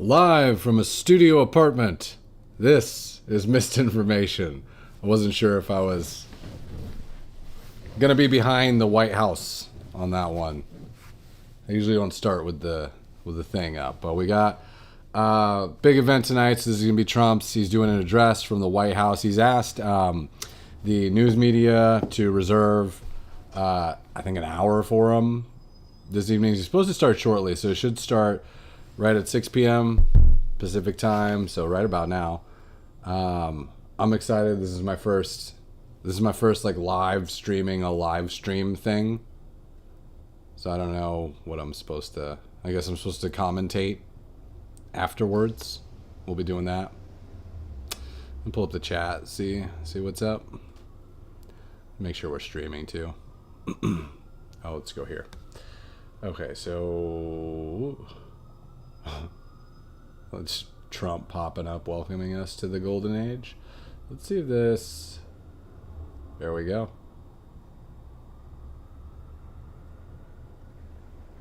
Live from a studio apartment, this is Misinformation. I wasn't sure if I was going to be behind the White House on that one. I usually don't start with the thing up, but we got big event tonight. So this is going to be Trump's. He's doing an address from the White House. He's asked the news media to reserve, I think, an hour for him this evening. He's supposed to start shortly, so it should start right at 6 p.m. Pacific time, so right about now. I'm excited. This is my first like live streaming a live stream thing. So I don't know what I'm supposed to. I guess I'm supposed to commentate afterwards. We'll be doing that. And pull up the chat, see what's up. Make sure we're streaming too. Oh, let's go here. Okay, so let's Trump popping up, welcoming us to the golden age. Let's see if this. There we go.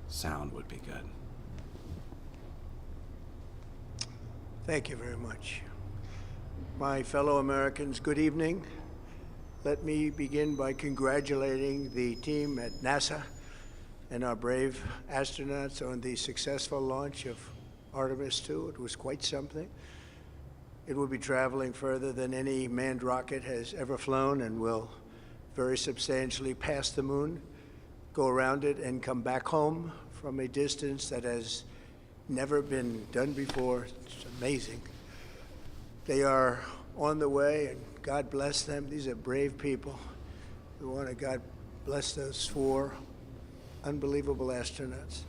Sound would be good. Thank you very much. My fellow Americans, good evening. Let me begin by congratulating the team at NASA and our brave astronauts on the successful launch of Artemis II. It was quite something. It will be traveling further than any manned rocket has ever flown and will very substantially pass the moon, go around it, and come back home from a distance that has never been done before. It's amazing. They are on the way, and God bless them. These are brave people. We want to God bless those four unbelievable astronauts.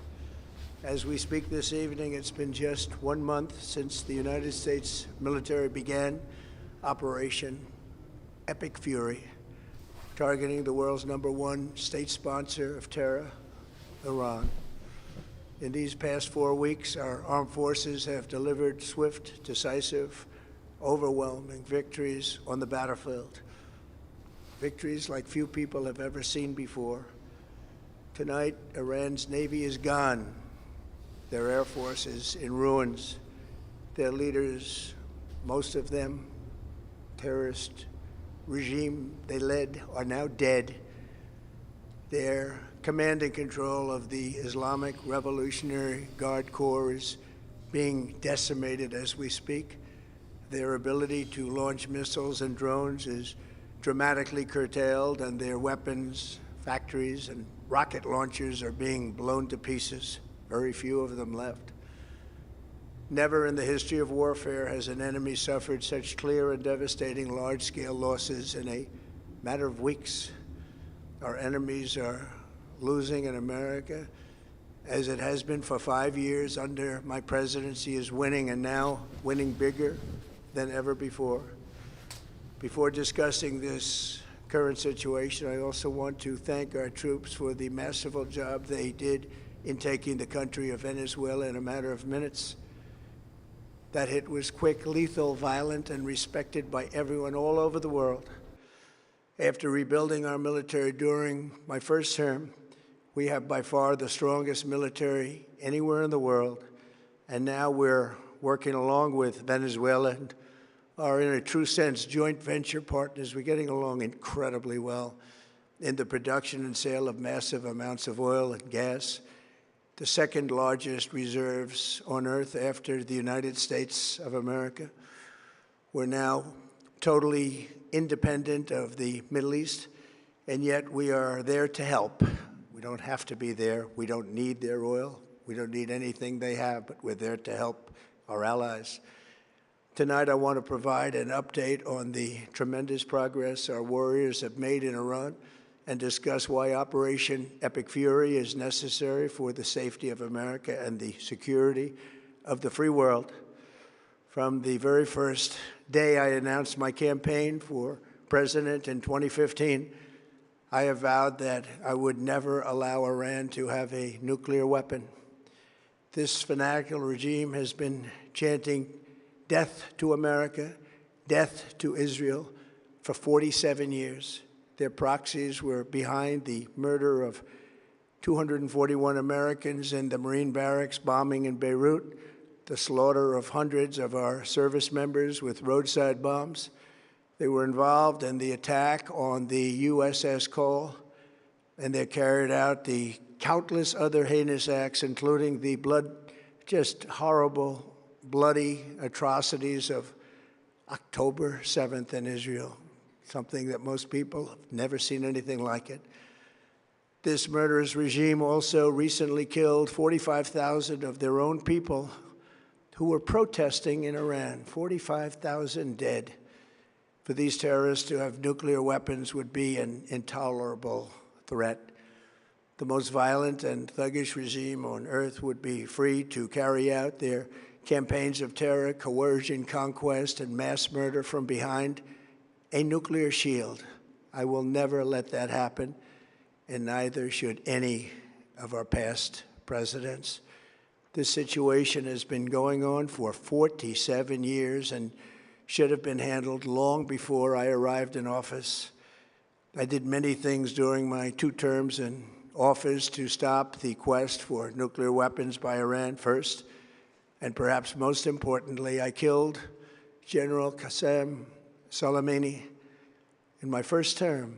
As we speak this evening, it's been just 1 month since the United States military began Operation Epic Fury, targeting the world's #1 state sponsor of terror, Iran. In these past 4 weeks, our armed forces have delivered swift, decisive, overwhelming victories on the battlefield. Victories like few people have ever seen before. Tonight, Iran's Navy is gone. Their Air Force is in ruins. Their leaders, most of them terrorist regime they led, are now dead. Their command and control of the Islamic Revolutionary Guard Corps is being decimated as we speak. Their ability to launch missiles and drones is dramatically curtailed, and their weapons, factories, and rocket launchers are being blown to pieces. Very few of them left. Never in the history of warfare has an enemy suffered such clear and devastating large-scale losses in a matter of weeks. Our enemies are losing, and America, as it has been for 5 years under my presidency, is winning, and now winning bigger than ever before. Before discussing this current situation, I also want to thank our troops for the masterful job they did in taking the country of Venezuela in a matter of minutes. That hit was quick, lethal, violent, and respected by everyone all over the world. After rebuilding our military during my first term, we have by far the strongest military anywhere in the world, and now we're working along with Venezuela and are, in a true sense, joint venture partners. We're getting along incredibly well in the production and sale of massive amounts of oil and gas, the second largest reserves on Earth after the United States of America. We're now totally independent of the Middle East, and yet we are there to help. We don't have to be there. We don't need their oil. We don't need anything they have, but we're there to help our allies. Tonight, I want to provide an update on the tremendous progress our warriors have made in Iran and discuss why Operation Epic Fury is necessary for the safety of America and the security of the free world. From the very first day I announced my campaign for president in 2015, I have vowed that I would never allow Iran to have a nuclear weapon. This fanatical regime has been chanting death to America, death to Israel for 47 years. Their proxies were behind the murder of 241 Americans in the Marine barracks bombing in Beirut, the slaughter of hundreds of our service members with roadside bombs. They were involved in the attack on the USS Cole, and they carried out the countless other heinous acts, including the just horrible, bloody atrocities of October 7th in Israel, something that most people have never seen anything like it. This murderous regime also recently killed 45,000 of their own people who were protesting in Iran. 45,000 dead. For these terrorists to have nuclear weapons would be an intolerable threat. The most violent and thuggish regime on earth would be free to carry out their campaigns of terror, coercion, conquest, and mass murder from behind a nuclear shield. I will never let that happen, and neither should any of our past presidents. This situation has been going on for 47 years and should have been handled long before I arrived in office. I did many things during my 2 terms in office to stop the quest for nuclear weapons by Iran first, and perhaps most importantly, I killed General Qasem Soleimani in my first term.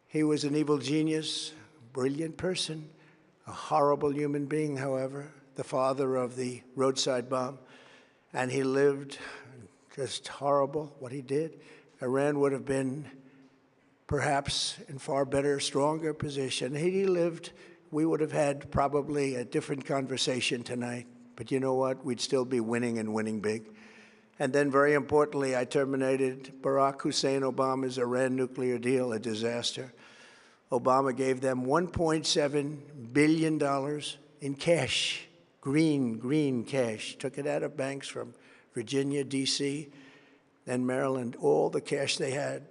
He was an evil genius, brilliant person, a horrible human being, however, the father of the roadside bomb, and he lived just horrible what he did. Iran would have been perhaps in far better, stronger position. Had he lived, we would have had probably a different conversation tonight. But you know what? We'd still be winning and winning big. And then, very importantly, I terminated Barack Hussein Obama's Iran nuclear deal, a disaster. Obama gave them $1.7 billion in cash, green cash. Took it out of banks from Virginia, D.C., and Maryland, all the cash they had.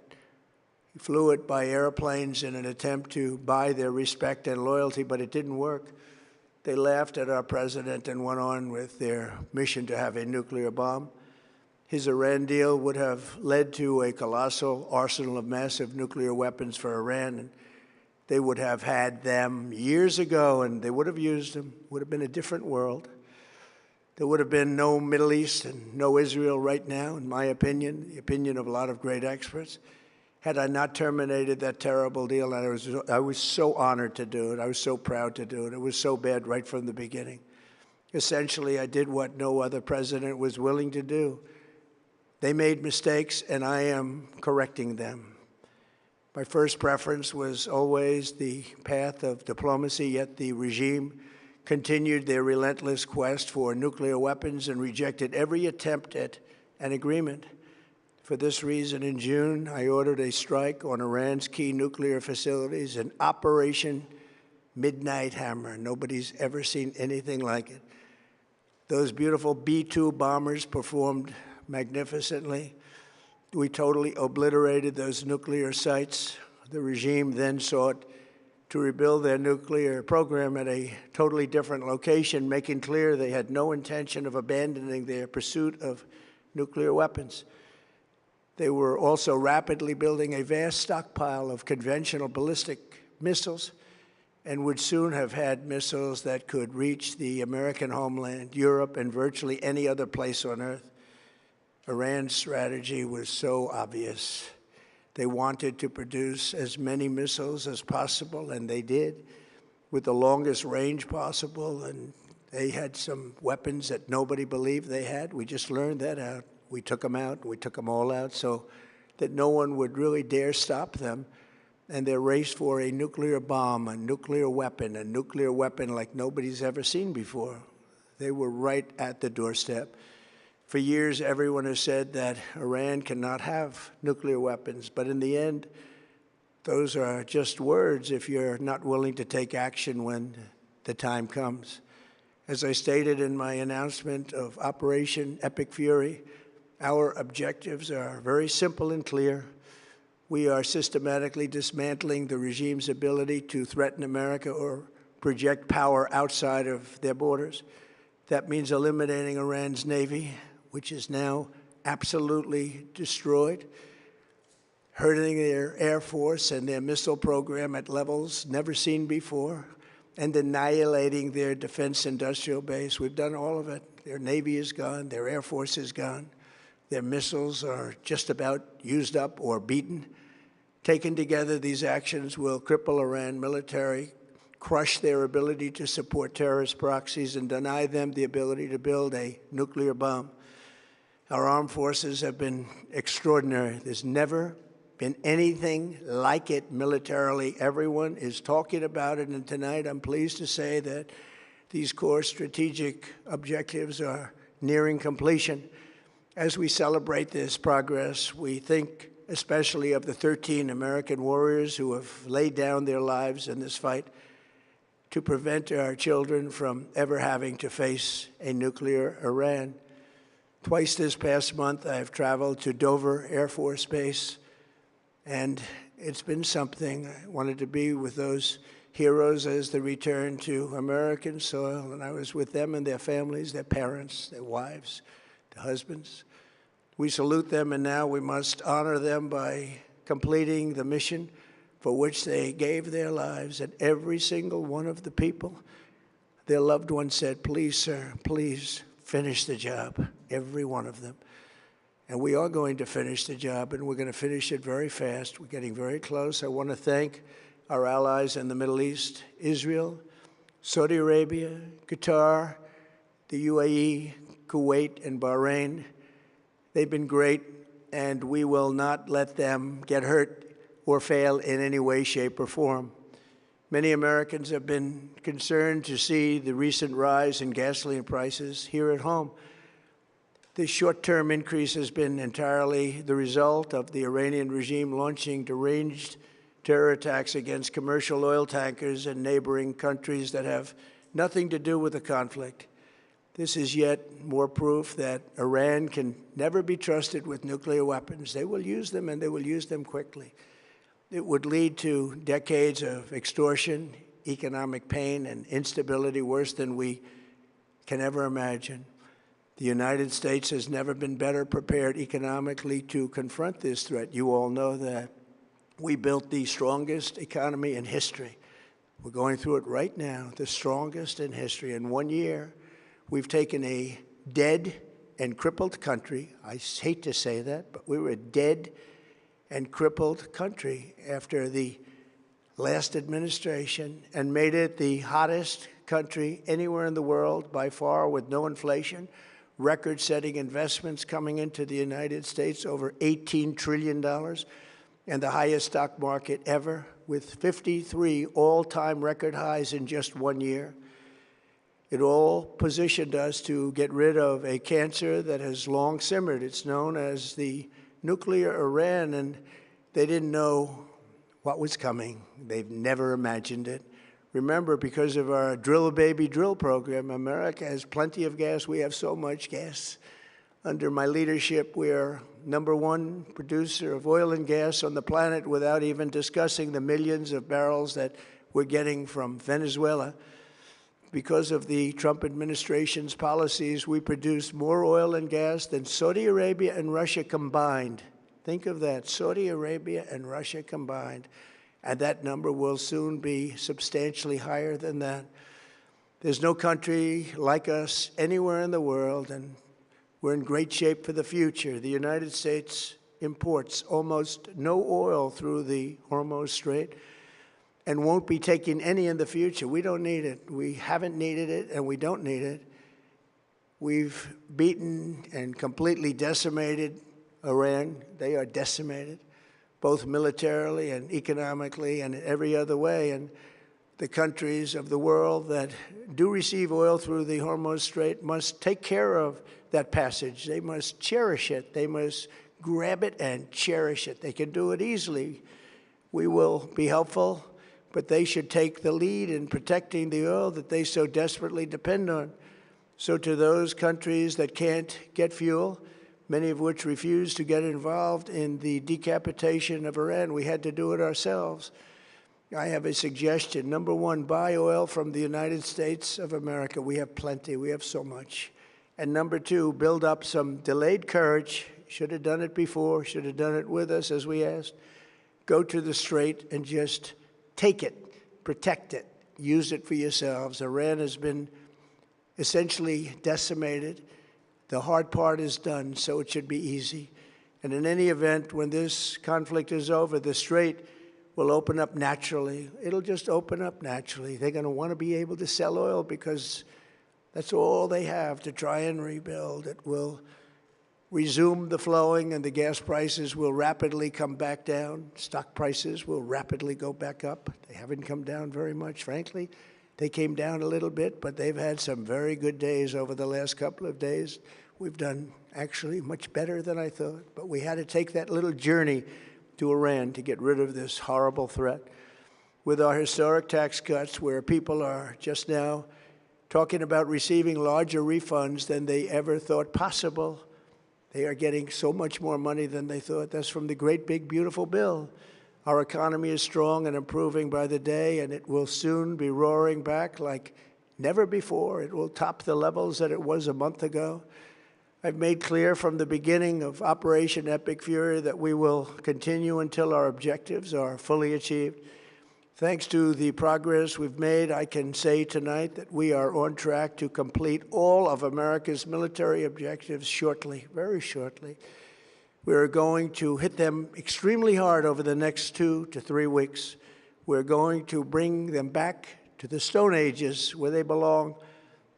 He flew it by airplanes in an attempt to buy their respect and loyalty, but it didn't work. They laughed at our president and went on with their mission to have a nuclear bomb. His Iran deal would have led to a colossal arsenal of massive nuclear weapons for Iran, and they would have had them years ago, and they would have used them. It would have been a different world. There would have been no Middle East and no Israel right now, in my opinion, the opinion of a lot of great experts, had I not terminated that terrible deal. And I was so honored to do it. I was so proud to do it. It was so bad right from the beginning. Essentially, I did what no other president was willing to do. They made mistakes, and I am correcting them. My first preference was always the path of diplomacy, yet the regime continued their relentless quest for nuclear weapons and rejected every attempt at an agreement. For this reason, in June, I ordered a strike on Iran's key nuclear facilities, an Operation Midnight Hammer. Nobody's ever seen anything like it. Those beautiful B-2 bombers performed magnificently. We totally obliterated those nuclear sites. The regime then sought to rebuild their nuclear program at a totally different location, making clear they had no intention of abandoning their pursuit of nuclear weapons. They were also rapidly building a vast stockpile of conventional ballistic missiles and would soon have had missiles that could reach the American homeland, Europe, and virtually any other place on earth. Iran's strategy was so obvious. They wanted to produce as many missiles as possible, and they did, with the longest range possible, and they had some weapons that nobody believed they had. We just learned that out. We took them out. We took them all out so that no one would really dare stop them. And their race for a nuclear bomb, a nuclear weapon like nobody's ever seen before. They were right at the doorstep. For years, everyone has said that Iran cannot have nuclear weapons. But in the end, those are just words if you're not willing to take action when the time comes. As I stated in my announcement of Operation Epic Fury, our objectives are very simple and clear. We are systematically dismantling the regime's ability to threaten America or project power outside of their borders. That means eliminating Iran's Navy, which is now absolutely destroyed, hurting their Air Force and their missile program at levels never seen before, and annihilating their defense industrial base. We've done all of it. Their Navy is gone. Their Air Force is gone. Their missiles are just about used up or beaten. Taken together, these actions will cripple Iran military, crush their ability to support terrorist proxies, and deny them the ability to build a nuclear bomb. Our armed forces have been extraordinary. There's never been anything like it militarily. Everyone is talking about it, and tonight I'm pleased to say that these core strategic objectives are nearing completion. As we celebrate this progress, we think especially of the 13 American warriors who have laid down their lives in this fight to prevent our children from ever having to face a nuclear Iran. Twice this past month, I have traveled to Dover Air Force Base, and it's been something. I wanted to be with those heroes as they return to American soil, and I was with them and their families, their parents, their wives, their husbands. We salute them, and now we must honor them by completing the mission for which they gave their lives. And every single one of the people, their loved ones said, "Please, sir, please finish the job," every one of them. And we are going to finish the job, and we're going to finish it very fast. We're getting very close. I want to thank our allies in the Middle East, Israel, Saudi Arabia, Qatar, the UAE, Kuwait, and Bahrain. They've been great, and we will not let them get hurt or fail in any way, shape, or form. Many Americans have been concerned to see the recent rise in gasoline prices here at home. This short-term increase has been entirely the result of the Iranian regime launching deranged terror attacks against commercial oil tankers in neighboring countries that have nothing to do with the conflict. This is yet more proof that Iran can never be trusted with nuclear weapons. They will use them, and they will use them quickly. It would lead to decades of extortion, economic pain, and instability worse than we can ever imagine. The United States has never been better prepared economically to confront this threat. You all know that. We built the strongest economy in history. We're going through it right now, the strongest in history. In 1 year, we've taken a dead and crippled country. I hate to say that, but we were a dead and crippled country after the last administration and made it the hottest country anywhere in the world by far, with no inflation, record-setting investments coming into the United States, over $18 trillion, and the highest stock market ever, with 53 all-time record highs in just 1 year. It all positioned us to get rid of a cancer that has long simmered. It's known as the nuclear Iran, and they didn't know what was coming. They've never imagined it. Remember, because of our Drill Baby Drill program, America has plenty of gas. We have so much gas. Under my leadership, we are #1 producer of oil and gas on the planet, without even discussing the millions of barrels that we're getting from Venezuela. Because of the Trump administration's policies, we produce more oil and gas than Saudi Arabia and Russia combined. Think of that, Saudi Arabia and Russia combined. And that number will soon be substantially higher than that. There's no country like us anywhere in the world, and we're in great shape for the future. The United States imports almost no oil through the Hormuz Strait and won't be taking any in the future. We don't need it. We haven't needed it, and we don't need it. We've beaten and completely decimated Iran. They are decimated, both militarily and economically and in every other way. And the countries of the world that do receive oil through the Hormuz Strait must take care of that passage. They must cherish it. They must grab it and cherish it. They can do it easily. We will be helpful, but they should take the lead in protecting the oil that they so desperately depend on. So to those countries that can't get fuel, many of which refuse to get involved in the decapitation of Iran, we had to do it ourselves. I have a suggestion. #1, buy oil from the United States of America. We have plenty. We have so much. And #2, build up some delayed courage. Should have done it before. Should have done it with us, as we asked. Go to the Strait and just take it, protect it, use it for yourselves. Iran has been essentially decimated. The hard part is done, so it should be easy. And in any event, when this conflict is over, the strait will open up naturally. It'll just open up naturally. They're going to want to be able to sell oil because that's all they have to try and rebuild. It will resume the flowing, and the gas prices will rapidly come back down. Stock prices will rapidly go back up. They haven't come down very much, frankly. They came down a little bit, but they've had some very good days over the last couple of days. We've done actually much better than I thought, but we had to take that little journey to Iran to get rid of this horrible threat. With our historic tax cuts, where people are just now talking about receiving larger refunds than they ever thought possible, they are getting so much more money than they thought. That's from the great, big, beautiful bill. Our economy is strong and improving by the day, and it will soon be roaring back like never before. It will top the levels that it was a month ago. I've made clear from the beginning of Operation Epic Fury that we will continue until our objectives are fully achieved. Thanks to the progress we've made, I can say tonight that we are on track to complete all of America's military objectives shortly, very shortly. We're going to hit them extremely hard over the next 2 to 3 weeks. We're going to bring them back to the Stone Ages where they belong.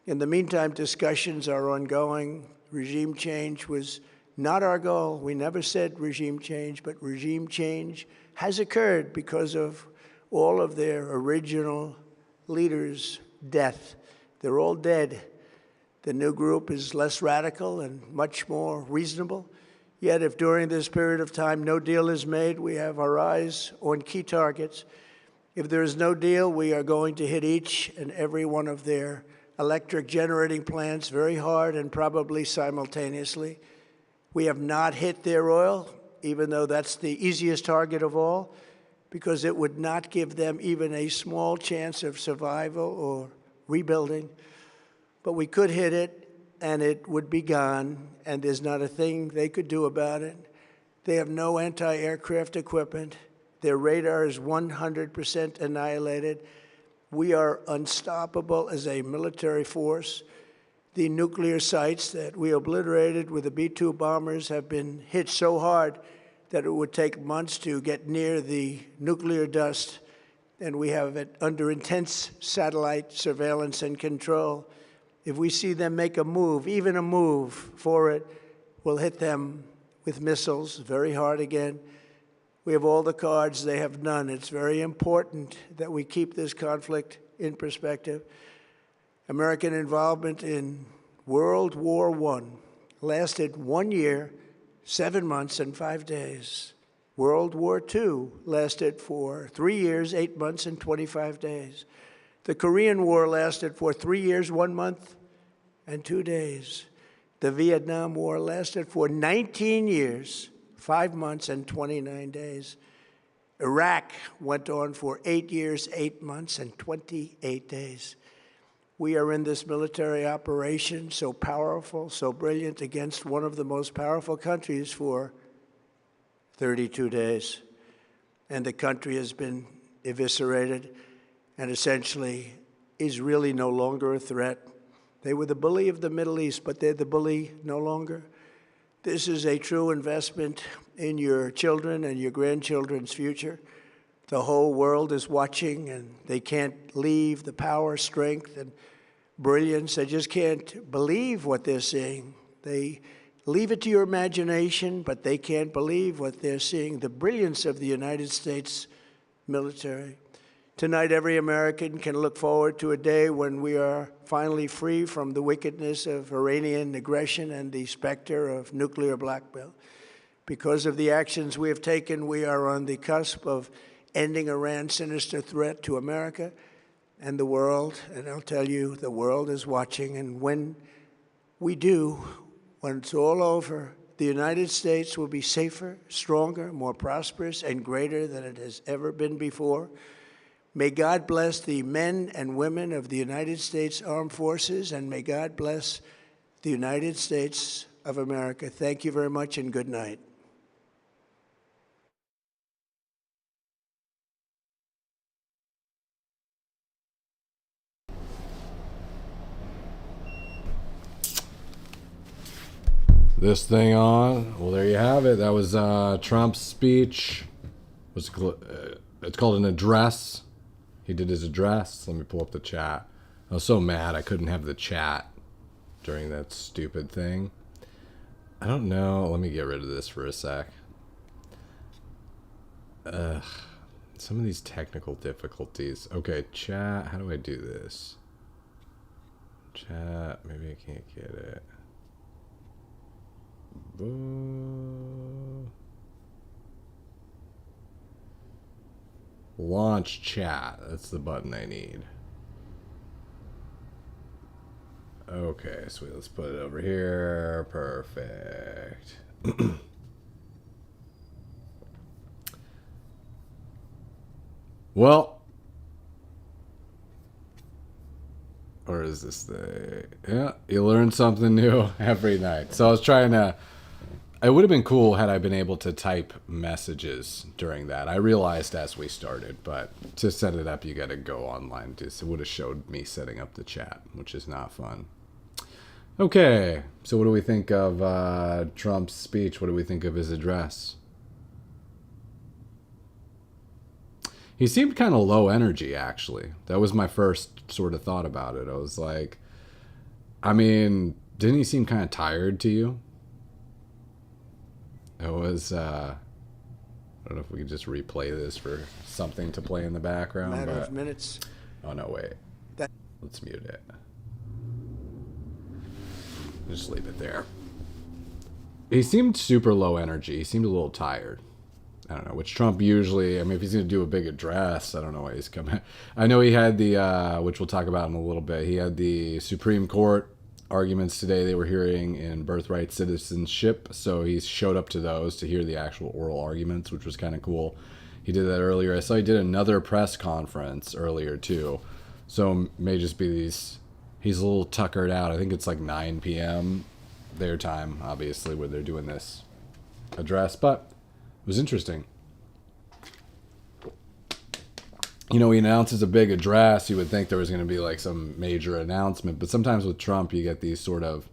In the meantime, discussions are ongoing. Regime change was not our goal. We never said regime change, but regime change has occurred because of all of their original leaders' death. They're all dead. The new group is less radical and much more reasonable. Yet if during this period of time no deal is made, we have our eyes on key targets. If there is no deal, we are going to hit each and every one of their electric generating plants very hard and probably simultaneously. We have not hit their oil, even though that's the easiest target of all, because it would not give them even a small chance of survival or rebuilding. But we could hit it, and it would be gone, and there's not a thing they could do about it. They have no anti-aircraft equipment. Their radar is 100% annihilated. We are unstoppable as a military force. The nuclear sites that we obliterated with the B-2 bombers have been hit so hard that it would take months to get near the nuclear dust, and we have it under intense satellite surveillance and control. If we see them make a move, even a move for it, we'll hit them with missiles very hard again. We have all the cards, they have none. It's very important that we keep this conflict in perspective. American involvement in World War I lasted 1 year, 7 months, and 5 days. World War II lasted for 3 years, 8 months, and 25 days. The Korean War lasted for 3 years, 1 month, and 2 days. The Vietnam War lasted for 19 years, 5 months, and 29 days. Iraq went on for 8 years, 8 months, and 28 days. We are in this military operation, so powerful, so brilliant, against one of the most powerful countries for 32 days. And the country has been eviscerated and essentially is really no longer a threat. They were the bully of the Middle East, but they're the bully no longer. This is a true investment in your children and your grandchildren's future. The whole world is watching, and they can't leave the power, strength, and brilliance. They just can't believe what they're seeing. They leave it to your imagination, but they can't believe what they're seeing, the brilliance of the United States military. Tonight, every American can look forward to a day when we are finally free from the wickedness of Iranian aggression and the specter of nuclear blackmail. Because of the actions we have taken, we are on the cusp of ending Iran's sinister threat to America and the world. And I'll tell you, the world is watching. And when we do, when it's all over, the United States will be safer, stronger, more prosperous, and greater than it has ever been before. May God bless the men and women of the United States Armed Forces, and may God bless the United States of America. Thank you very much, and good night. this thing on. Well, there you have it. That was Trump's speech. It's called an address. He did his address. Let me pull up the chat. I was so mad I couldn't have the chat during that stupid thing. I don't know. Let me get rid of this for a sec. Some of these technical difficulties. Okay, chat. How do I do this? Chat. Maybe I can't get it. Launch chat. That's the button I need. Okay, sweet. Let's put it over here. Perfect. Well, or is this the... Yeah, you learn something new every night. So I was trying to... It would have been cool had I been able to type messages during that. I realized as we started, but to set it up, you got to go online. It would have showed me setting up the chat, which is not fun. Okay, so what do we think of Trump's speech? What do we think of his address? He seemed kind of low energy, actually. That was my first sort of thought about it. I was like, I mean, didn't he seem kind of tired to you? It was, I don't know if we could just replay this for something to play in the background. Matter of minutes. Oh, no, wait. Let's mute it. Just leave it there. He seemed super low energy. He seemed a little tired. I don't know, which Trump usually, I mean, if he's going to do a big address, I don't know why he's coming. I know he had the, which we'll talk about in a little bit, he had the Supreme Court arguments today they were hearing in Birthright, Citizenship, so he showed up to those to hear the actual oral arguments, which was kind of cool. He did that earlier. I saw he did another press conference earlier, too. So it may just be he's a little tuckered out. I think it's like 9 p.m. their time, obviously, where they're doing this address, but it was interesting. You know, he announces a big address. You would think there was going to be like some major announcement, but sometimes with Trump, you get these sort of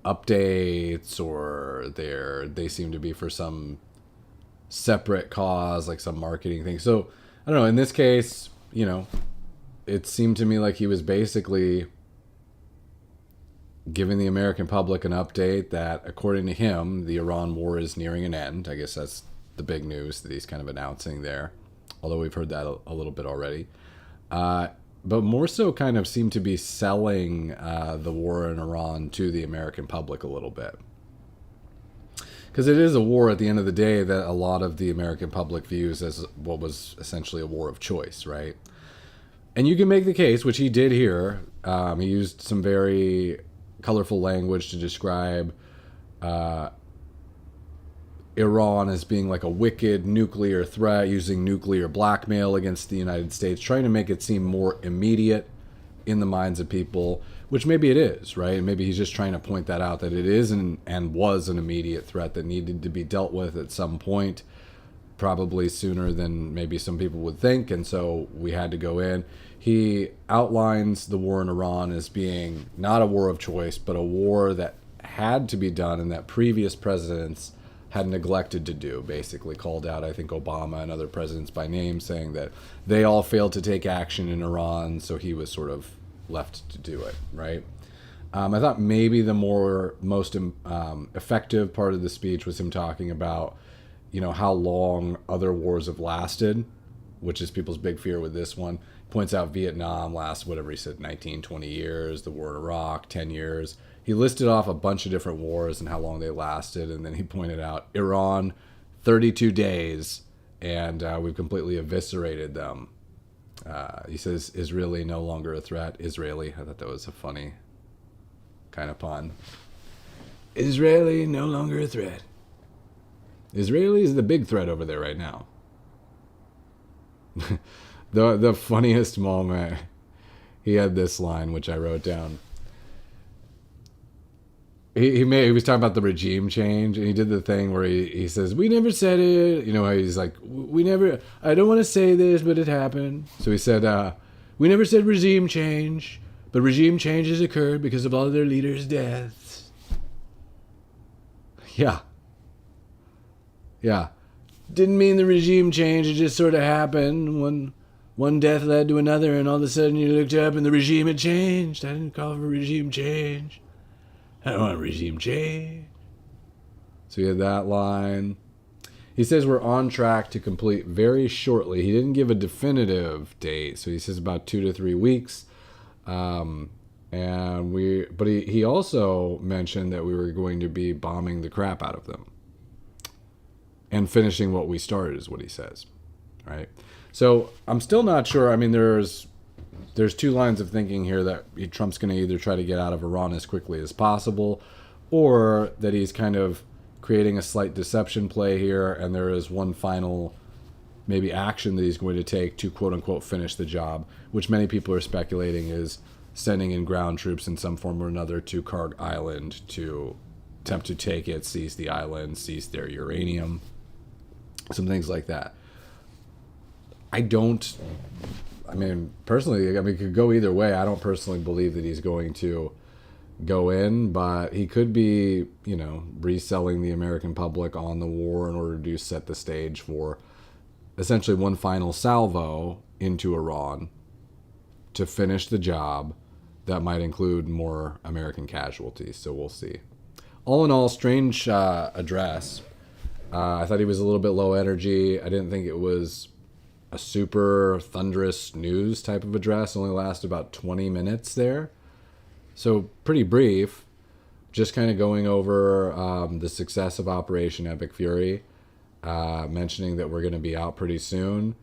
updates, or they seem to be for some separate cause, like some marketing thing. So I don't know. In this case, you know, it seemed to me like he was basically giving the American public an update that, according to him, the Iran war is nearing an end. I guess that's the big news that he's kind of announcing there, although we've heard that a little bit already. But more so kind of seemed to be selling the war in Iran to the American public a little bit. Because it is a war at the end of the day that a lot of the American public views as what was essentially a war of choice, right? And you can make the case, which he did here. He used some very colorful language to describe Iran as being like a wicked nuclear threat, using nuclear blackmail against the United States, trying to make it seem more immediate in the minds of people, which maybe it is, right? Maybe he's just trying to point that out, that it is and was an immediate threat that needed to be dealt with at some point, probably sooner than maybe some people would think, and so we had to go in. He outlines the war in Iran as being not a war of choice, but a war that had to be done and that previous presidents had neglected to do. Basically called out, I think, Obama and other presidents by name, saying that they all failed to take action in Iran, so he was sort of left to do it, right? I thought maybe the most effective part of the speech was him talking about, you know, how long other wars have lasted, which is people's big fear with this one. Points out Vietnam lasts, whatever he said, 19, 20 years. The war in Iraq, 10 years. He listed off a bunch of different wars and how long they lasted. And then he pointed out Iran, 32 days, and we've completely eviscerated them. He says, Israeli no longer a threat. Israeli. I thought that was a funny kind of pun. Israeli no longer a threat. Israeli is the big threat over there right now. The funniest moment, he had this line, which I wrote down. He was talking about the regime change, and he did the thing where he says, we never said it. You know, he's like, I don't want to say this, but it happened. So he said, we never said regime change, but regime changes occurred because of all of their leaders' deaths. Yeah. Yeah. Didn't mean the regime change. It just sort of happened. One death led to another, and all of a sudden you looked up and the regime had changed. I didn't call for regime change. I don't want a regime change. So you had that line. He says we're on track to complete very shortly. He didn't give a definitive date, so he says about 2 to 3 weeks. But he also mentioned that we were going to be bombing the crap out of them and finishing what we started, is what he says, right? So I'm still not sure. I mean, there's two lines of thinking here that Trump's going to either try to get out of Iran as quickly as possible, or that he's kind of creating a slight deception play here, and there is one final maybe action that he's going to take to quote-unquote finish the job, which many people are speculating is sending in ground troops in some form or another to Karg Island to attempt to take it, seize the island, seize their uranium, some things like that. Personally, it could go either way. I don't personally believe that he's going to go in, but he could be, reselling the American public on the war in order to set the stage for essentially one final salvo into Iran to finish the job that might include more American casualties. So we'll see. All in all, strange address. I thought he was a little bit low energy. I didn't think it was a super thunderous news type of address. It only lasted about 20 minutes there. So pretty brief. Just kind of going over the success of Operation Epic Fury. Mentioning that we're going to be out pretty soon.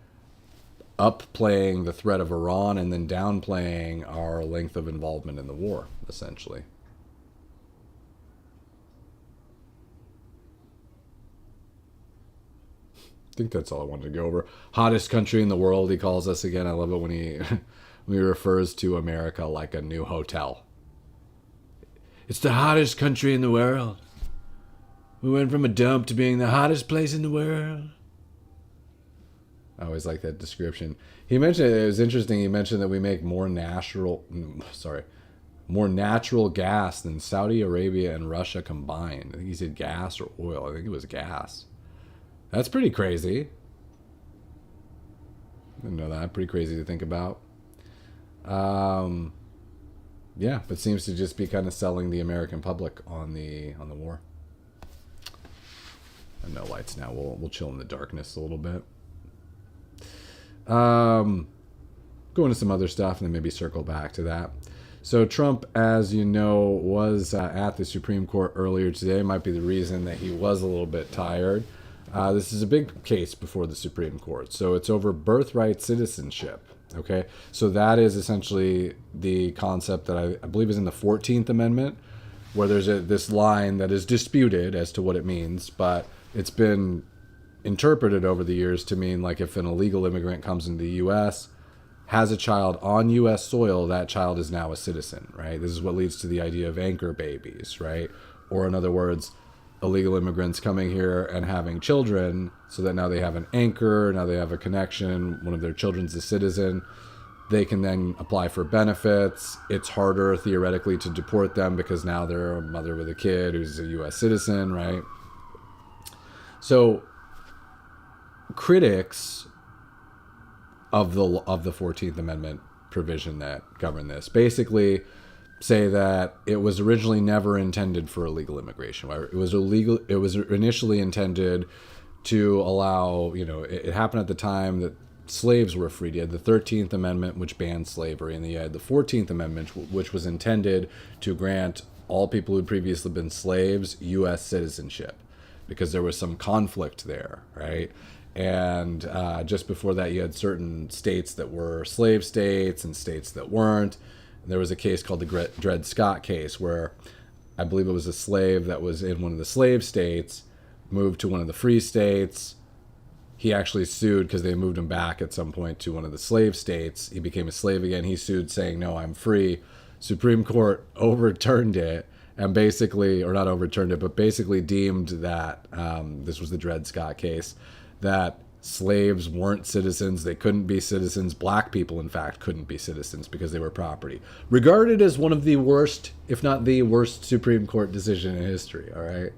Upplaying the threat of Iran and then downplaying our length of involvement in the war, essentially. I think that's all I wanted to go over. Hottest country in the world, he calls us again. I love it when he refers to America like a new hotel. It's the hottest country in the world. We went from a dump to being the hottest place in the world. I always like that description. He mentioned, it was interesting, he mentioned that we make more natural gas than Saudi Arabia and Russia combined. I think he said gas or oil. I think it was gas. That's pretty crazy. Didn't know that. Pretty crazy to think about. Yeah, but seems to just be kind of selling the American public on the war. And no lights now. We'll chill in the darkness a little bit. Go into some other stuff and then maybe circle back to that. So Trump, as you know, was at the Supreme Court earlier today. Might be the reason that he was a little bit tired. This is a big case before the Supreme Court. So it's over birthright citizenship. Okay, so that is essentially the concept that I believe is in the 14th Amendment, where there's this line that is disputed as to what it means, but it's been interpreted over the years to mean like if an illegal immigrant comes into the U.S., has a child on U.S. soil, that child is now a citizen, right? This is what leads to the idea of anchor babies, right? Or in other words, illegal immigrants coming here and having children so that now they have an anchor, now they have a connection, one of their children's a citizen. They can then apply for benefits. It's harder theoretically to deport them because now they're a mother with a kid who's a U.S. citizen, right? So critics of the 14th Amendment provision that govern this basically say that it was originally never intended for illegal immigration. It was initially intended to allow, it happened at the time that slaves were freed. You had the 13th Amendment, which banned slavery, and then you had the 14th Amendment, which was intended to grant all people who had previously been slaves U.S. citizenship, because there was some conflict there, right? And just before that, you had certain states that were slave states and states that weren't. There was a case called the Dred Scott case, where I believe it was a slave that was in one of the slave states, moved to one of the free states. He actually sued because they moved him back at some point to one of the slave states. He became a slave again. He sued saying, no, I'm free. Supreme Court overturned it and basically, or not overturned it, but basically deemed that, this was the Dred Scott case, that slaves weren't citizens. They couldn't be citizens. Black people, in fact, couldn't be citizens because they were property. Regarded as one of the worst, if not the worst, Supreme Court decision in history, all right?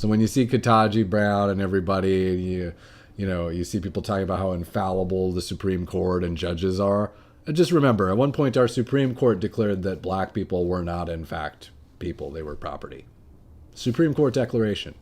So when you see Ketanji Brown and everybody, and you see people talking about how infallible the Supreme Court and judges are, just remember, at one point our Supreme Court declared that black people were not, in fact, people. They were property. Supreme Court declaration.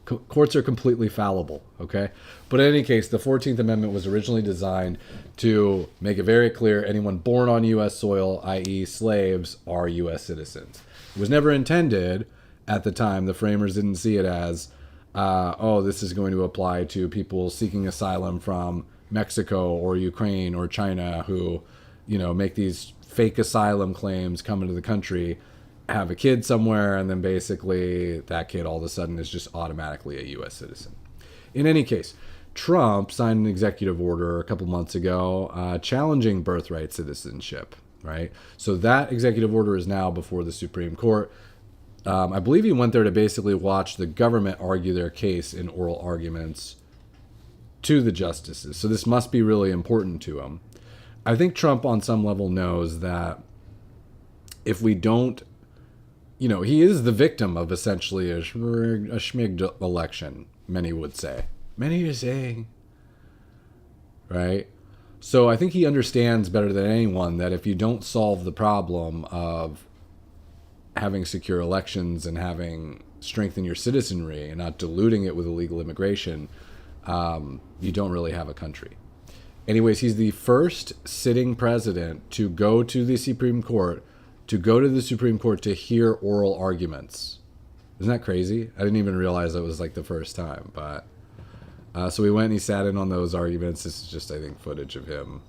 Courts are completely fallible, okay? But in any case, the 14th Amendment was originally designed to make it very clear anyone born on U.S. soil, i.e. slaves, are U.S. citizens. It was never intended, at the time, the framers didn't see it as, this is going to apply to people seeking asylum from Mexico or Ukraine or China who, make these fake asylum claims, come into the country, have a kid somewhere, and then basically that kid all of a sudden is just automatically a U.S. citizen. In any case, Trump signed an executive order a couple months ago challenging birthright citizenship, right? So that executive order is now before the Supreme Court. I believe he went there to basically watch the government argue their case in oral arguments to the justices. So this must be really important to him. I think Trump on some level knows that if we don't, he is the victim of essentially a schmigged election, many would say. Many are saying. Right? So I think he understands better than anyone that if you don't solve the problem of having secure elections and having strengthen your citizenry and not diluting it with illegal immigration, you don't really have a country. Anyways, he's the first sitting president to go to the Supreme Court to hear oral arguments. Isn't that crazy? I didn't even realize it was like the first time. But so we went and he sat in on those arguments. This is just, I think, footage of him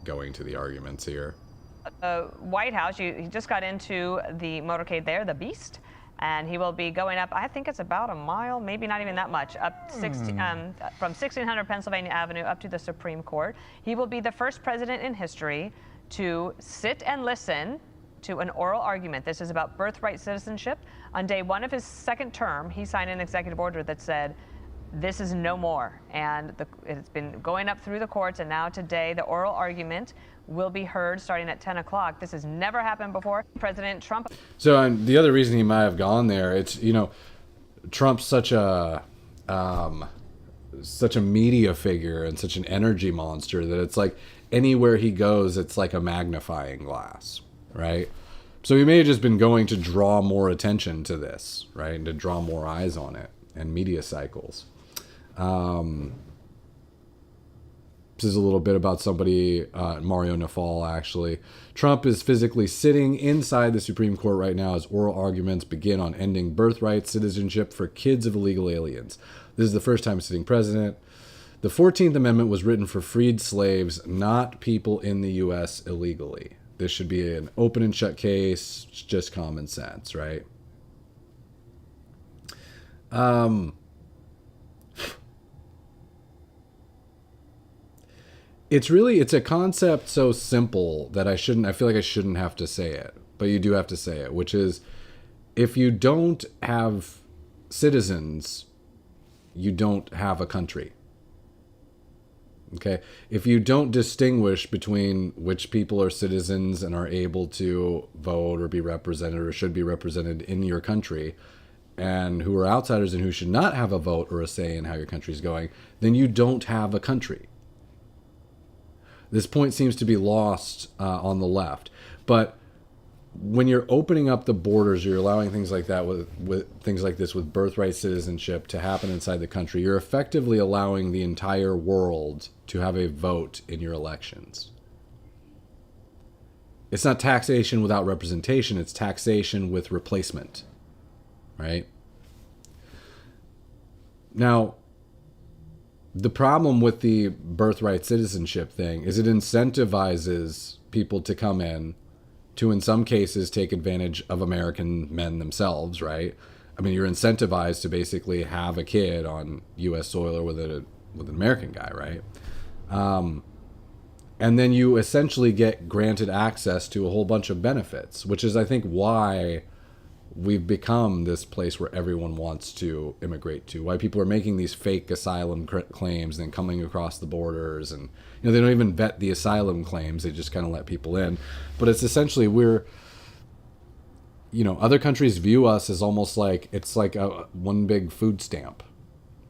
going to the arguments here. White House, he just got into the motorcade there, the Beast, and he will be going up, I think it's about a mile, maybe not even that much, up from 1600 Pennsylvania Avenue up to the Supreme Court. He will be the first president in history to sit and listen to an oral argument. This is about birthright citizenship. On day one of his second term, he signed an executive order that said, this is no more. And it's been going up through the courts, and now today the oral argument will be heard starting at 10 o'clock. This has never happened before. President Trump. So the other reason he might have gone there, it's, Trump's such a media figure and such an energy monster that it's like anywhere he goes, it's like a magnifying glass, right? So he may have just been going to draw more attention to this, right? And to draw more eyes on it and media cycles. This is a little bit about somebody, Mario Nafal, actually. Trump is physically sitting inside the Supreme Court right now as oral arguments begin on ending birthright citizenship for kids of illegal aliens. This is the first time sitting president. The 14th Amendment was written for freed slaves, not people in the U.S. illegally. This should be an open and shut case. It's just common sense, right? It's a concept so simple that I feel like I shouldn't have to say it, but you do have to say it, which is if you don't have citizens, you don't have a country. Okay? If you don't distinguish between which people are citizens and are able to vote or be represented or should be represented in your country, and who are outsiders and who should not have a vote or a say in how your country's going, then you don't have a country. This point seems to be lost on the left. But when you're opening up the borders, you're allowing things like that with things like this with birthright citizenship to happen inside the country, you're effectively allowing the entire world to have a vote in your elections. It's not taxation without representation, it's taxation with replacement. Right? Now, the problem with the birthright citizenship thing is it incentivizes people to come in some cases, take advantage of American men themselves, right? I mean, you're incentivized to basically have a kid on U.S. soil or with an American guy, right? And then you essentially get granted access to a whole bunch of benefits, which is, I think, why we've become this place where everyone wants to immigrate to, why people are making these fake asylum claims and then coming across the borders, and they don't even vet the asylum claims, they just kind of let people in. But it's essentially other countries view us as almost like it's like a one big food stamp,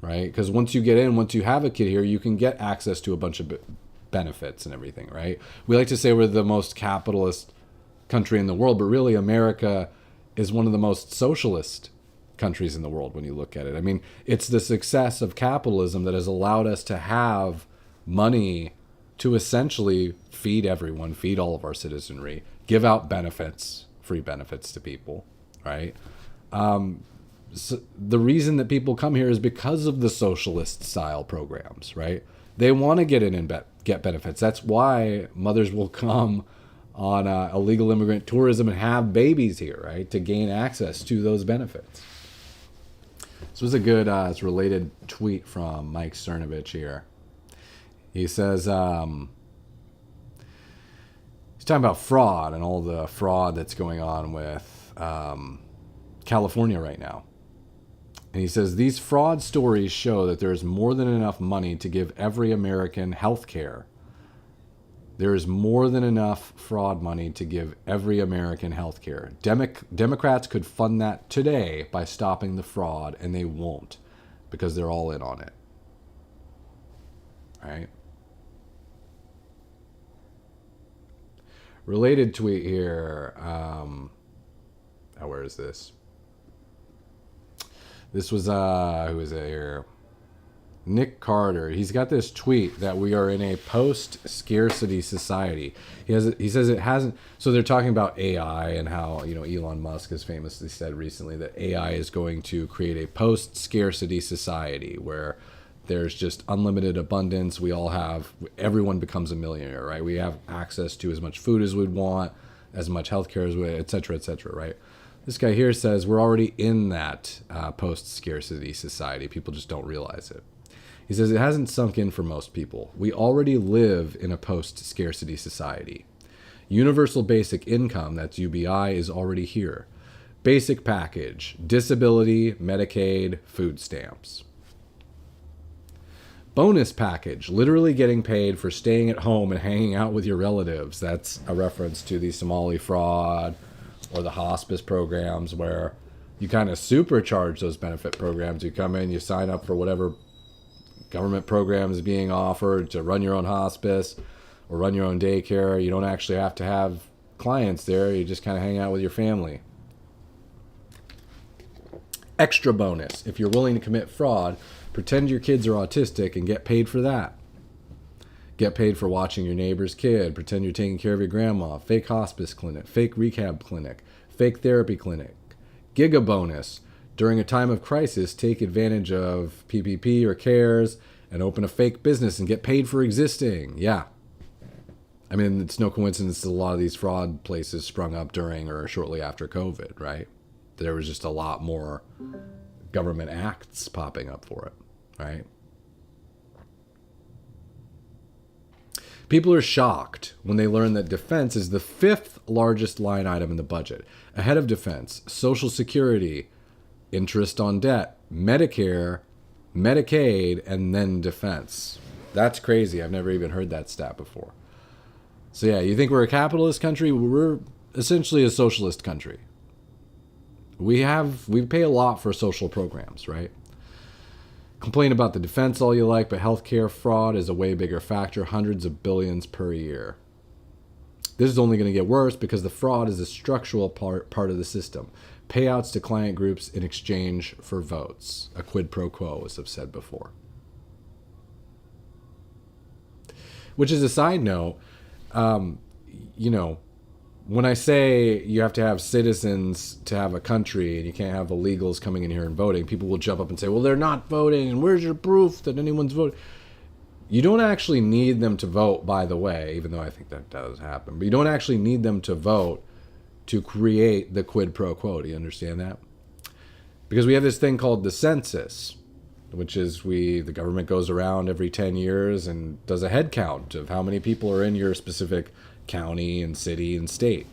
right? Because once you have a kid here, you can get access to a bunch of benefits and everything, right? We like to say we're the most capitalist country in the world, but really America is one of the most socialist countries in the world when you look at it. I mean, it's the success of capitalism that has allowed us to have money to essentially feed everyone, feed all of our citizenry, give out benefits, free benefits to people, right? So the reason that people come here is because of the socialist style programs, right? They want to get in and get benefits. That's why mothers will come on illegal immigrant tourism and have babies here, right? To gain access to those benefits. This was a good, it's related tweet from Mike Cernovich here. He says, he's talking about fraud and all the fraud that's going on with California right now. And he says, these fraud stories show that there's more than enough money to give every American health care. There is more than enough fraud money to give every American health care. Democrats could fund that today by stopping the fraud, and they won't because they're all in on it. Right? Related tweet here. Where is this? This was, who is it here? Nick Carter. He's got this tweet that we are in a post-scarcity society. He says it hasn't. So they're talking about AI and how, Elon Musk has famously said recently that AI is going to create a post-scarcity society where there's just unlimited abundance. Everyone becomes a millionaire, right? We have access to as much food as we'd want, as much healthcare as we, et cetera, right? This guy here says we're already in that post-scarcity society. People just don't realize it. He says it hasn't sunk in for most people. We already live in a post-scarcity society. Universal basic income, that's UBI, is already here. Basic package, disability, Medicaid, food stamps. Bonus package, literally getting paid for staying at home and hanging out with your relatives. That's a reference to the Somali fraud or the hospice programs where you kind of supercharge those benefit programs. You come in, you sign up for whatever government program is being offered to run your own hospice or run your own daycare. You don't actually have to have clients there. You just kind of hang out with your family. Extra bonus. If you're willing to commit fraud, pretend your kids are autistic and get paid for that. Get paid for watching your neighbor's kid. Pretend you're taking care of your grandma. Fake hospice clinic. Fake rehab clinic. Fake therapy clinic. Giga bonus. During a time of crisis, take advantage of PPP or CARES and open a fake business and get paid for existing. Yeah. I mean, it's no coincidence that a lot of these fraud places sprung up during or shortly after COVID, right? There was just a lot more government acts popping up for it, right? People are shocked when they learn that defense is the 5th largest line item in the budget. Ahead of defense, Social Security, interest on debt, Medicare, Medicaid, and then defense. That's crazy. I've never even heard that stat before. So yeah, you think we're a capitalist country? We're essentially a socialist country. We pay a lot for social programs, right? Complain about the defense all you like, but healthcare fraud is a way bigger factor, hundreds of billions per year. This is only going to get worse because the fraud is a structural part of the system. Payouts to client groups in exchange for votes. A quid pro quo, as I've said before. Which is a side note, when I say you have to have citizens to have a country and you can't have illegals coming in here and voting, people will jump up and say, well, they're not voting, and where's your proof that anyone's voting? You don't actually need them to vote, by the way, even though I think that does happen. But you don't actually need them to vote to create the quid pro quo. Do you understand that? Because we have this thing called the census, which is the government goes around every 10 years and does a head count of how many people are in your specific county and city and state.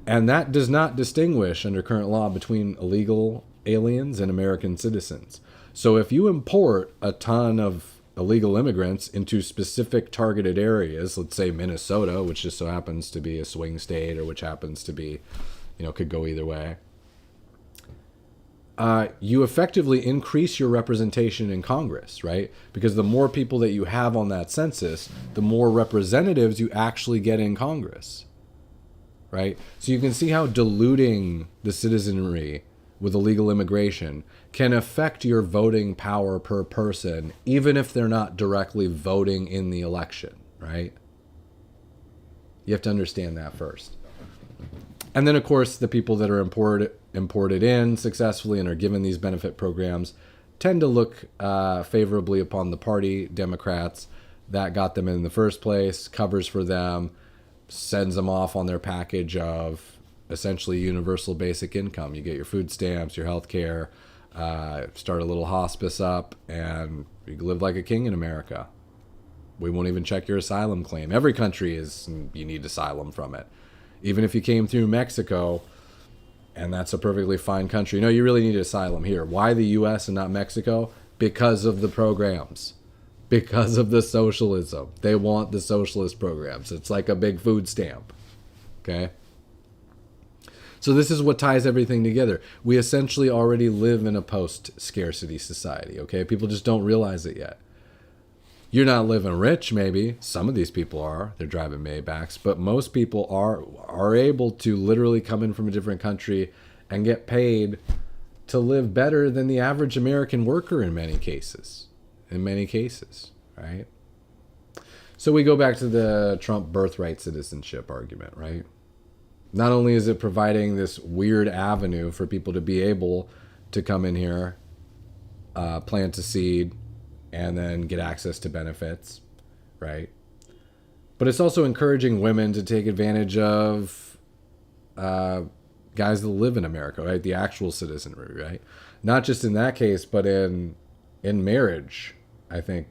And that does not distinguish under current law between illegal aliens and American citizens. So if you import a ton of illegal immigrants into specific targeted areas, let's say Minnesota, which just so happens to be a swing state, or which happens to be, could go either way. You effectively increase your representation in Congress, right? Because the more people that you have on that census, the more representatives you actually get in Congress, right? So you can see how diluting the citizenry with illegal immigration can affect your voting power per person, even if they're not directly voting in the election, right? You have to understand that first. And then, of course, the people that are imported in successfully and are given these benefit programs tend to look favorably upon the party, Democrats, that got them in the first place, covers for them, sends them off on their package of essentially universal basic income. You get your food stamps, your health care, start a little hospice up, and you live like a king in America. We won't even check your asylum claim. Every country you need asylum from it. Even if you came through Mexico, and that's a perfectly fine country. No, you really need asylum here. Why the U.S. and not Mexico? Because of the programs. Because of the socialism. They want the socialist programs. It's like a big food stamp. Okay? So this is what ties everything together. We essentially already live in a post-scarcity society. Okay? People just don't realize it yet. You're not living rich, maybe. Some of these people are. They're driving Maybachs. But most people are able to literally come in from a different country and get paid to live better than the average American worker in many cases. In many cases, right? So we go back to the Trump birthright citizenship argument, right? Not only is it providing this weird avenue for people to be able to come in here, plant a seed, and then get access to benefits, right? But it's also encouraging women to take advantage of guys that live in America, right? The actual citizenry, right? Not just in that case, but in marriage, I think,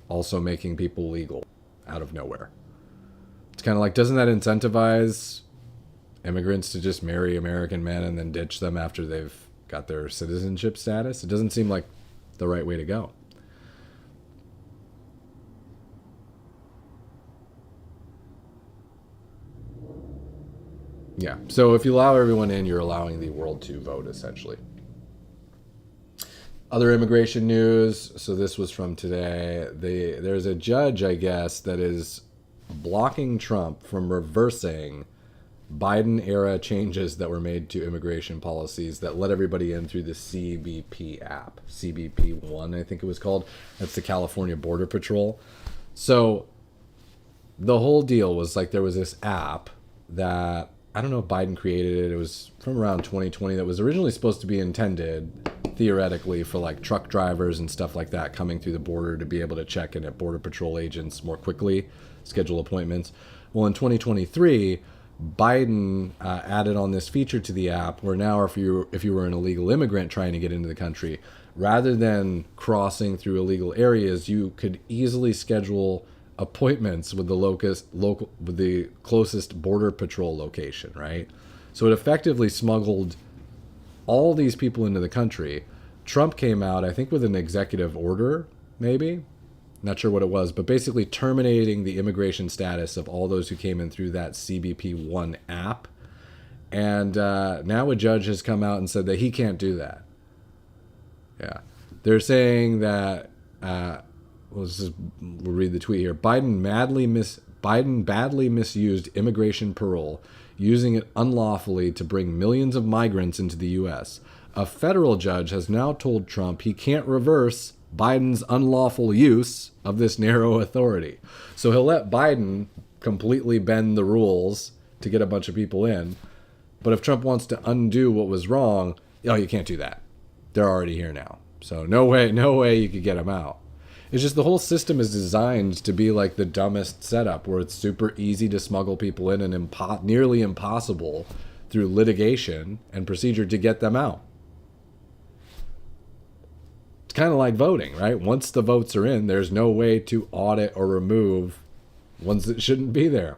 also making people legal out of nowhere. It's kind of like, doesn't that incentivize immigrants to just marry American men and then ditch them after they've got their citizenship status? It doesn't seem like the right way to go. Yeah, so if you allow everyone in, you're allowing the world to vote, essentially. Other immigration news. So this was from today. There's a judge, I guess, that is blocking Trump from reversing Biden-era changes that were made to immigration policies that let everybody in through the CBP app. CBP-1, I think it was called. That's the California Border Patrol. So the whole deal was like there was this app that, I don't know if Biden created it. It was from around 2020 that was originally supposed to be intended, theoretically, for like truck drivers and stuff like that coming through the border to be able to check in at Border Patrol agents more quickly, schedule appointments. Well, in 2023, Biden added on this feature to the app where now if you were an illegal immigrant trying to get into the country, rather than crossing through illegal areas, you could easily schedule appointments with the closest Border Patrol location, right? So it effectively smuggled all these people into the country. Trump came out, I think, with an executive order, maybe. Not sure what it was, but basically terminating the immigration status of all those who came in through that CBP-1 app. And now a judge has come out and said that he can't do that. Yeah. They're saying that... we'll read the tweet here. Biden badly misused immigration parole, using it unlawfully to bring millions of migrants into the U.S. A federal judge has now told Trump he can't reverse Biden's unlawful use of this narrow authority. So he'll let Biden completely bend the rules to get a bunch of people in. But if Trump wants to undo what was wrong, you can't do that. They're already here now. So no way you could get them out. It's just the whole system is designed to be like the dumbest setup where it's super easy to smuggle people in and nearly impossible through litigation and procedure to get them out. It's kind of like voting, right? Once the votes are in, there's no way to audit or remove ones that shouldn't be there.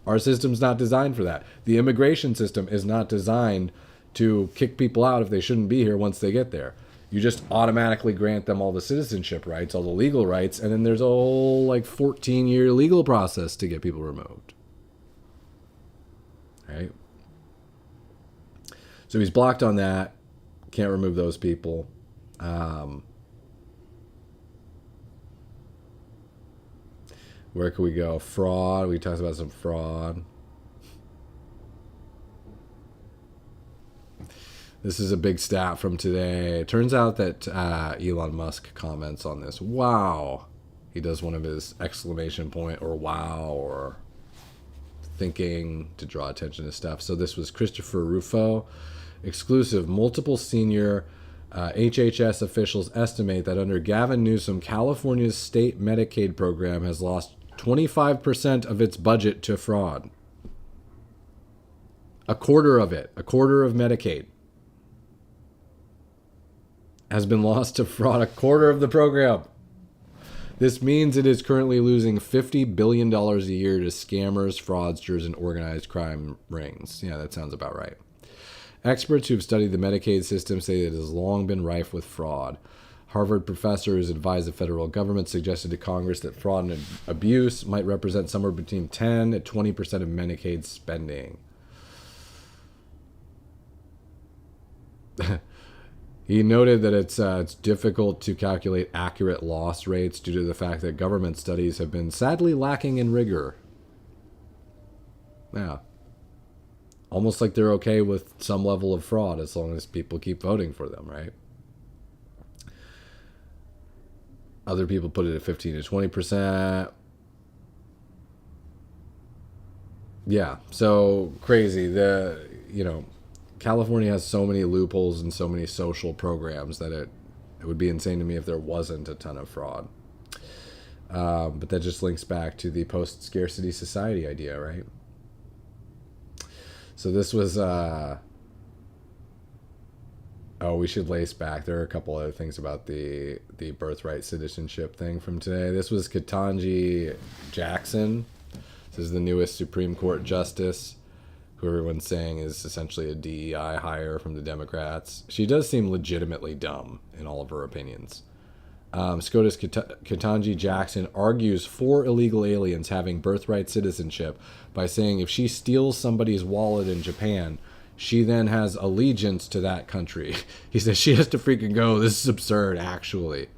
Our system's not designed for that. The immigration system is not designed to kick people out if they shouldn't be here once they get there. You just automatically grant them all the citizenship rights, all the legal rights, and then there's a whole 14-year legal process to get people removed. Right? So he's blocked on that. Can't remove those people. Where can we go? Fraud. We talked about some fraud. This is a big stat from today. It turns out that Elon Musk comments on this. Wow. He does one of his exclamation point or wow or thinking to draw attention to stuff. So this was Christopher Rufo. Exclusive. Multiple senior HHS officials estimate that under Gavin Newsom, California's state Medicaid program has lost 25% of its budget to fraud. A quarter of it, a quarter of Medicaid, has been lost to fraud, a quarter of the program. This means it is currently losing $50 billion a year to scammers, fraudsters, and organized crime rings. Yeah, that sounds about right. Experts who've studied the Medicaid system say that it has long been rife with fraud. Harvard professors advised the federal government suggested to Congress that fraud and abuse might represent somewhere between 10 and 20% of Medicaid spending. He noted that it's difficult to calculate accurate loss rates due to the fact that government studies have been sadly lacking in rigor. Yeah. Almost like they're okay with some level of fraud as long as people keep voting for them, right? Other people put it at 15 to 20%. Yeah, so crazy. California has so many loopholes and so many social programs that it would be insane to me if there wasn't a ton of fraud. But that just links back to the post-scarcity society idea, right? So this was... we should lace back. There are a couple other things about the birthright citizenship thing from today. This was Ketanji Jackson. This is the newest Supreme Court justice, who everyone's saying is essentially a DEI hire from the Democrats. She does seem legitimately dumb in all of her opinions. SCOTUS Ketanji Jackson argues for illegal aliens having birthright citizenship by saying if she steals somebody's wallet in Japan, she then has allegiance to that country. He says she has to freaking go. This is absurd, actually.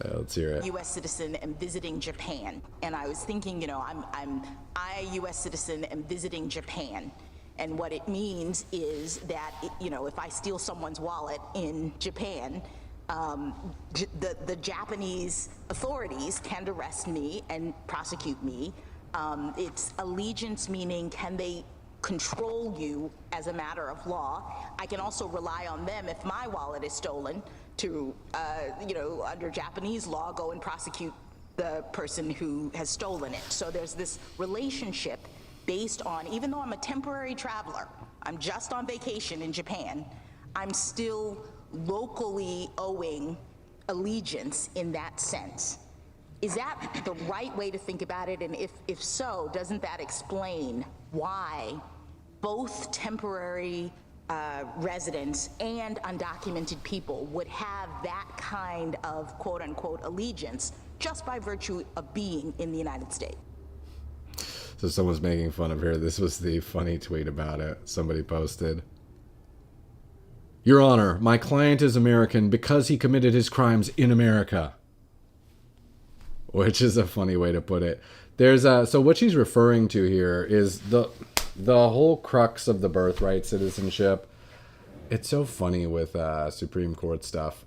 Let's hear it. U.S. citizen and visiting Japan, and I was thinking, I, U.S. citizen, am visiting Japan, and what it means is that, if I steal someone's wallet in Japan, the Japanese authorities can arrest me and prosecute me. It's allegiance, meaning can they control you as a matter of law. I can also rely on them if my wallet is stolen to, under Japanese law, go and prosecute the person who has stolen it. So there's this relationship based on, even though I'm a temporary traveler, I'm just on vacation in Japan, I'm still locally owing allegiance in that sense. Is that the right way to think about it? And if so, doesn't that explain why both temporary residents and undocumented people would have that kind of quote-unquote allegiance just by virtue of being in the United States? So someone's making fun of her. This was the funny tweet about it. Somebody posted, "Your Honor, my client is American because he committed his crimes in America." Which is a funny way to put it. There's so what she's referring to here is the whole crux of the birthright citizenship. It's so funny with Supreme Court stuff.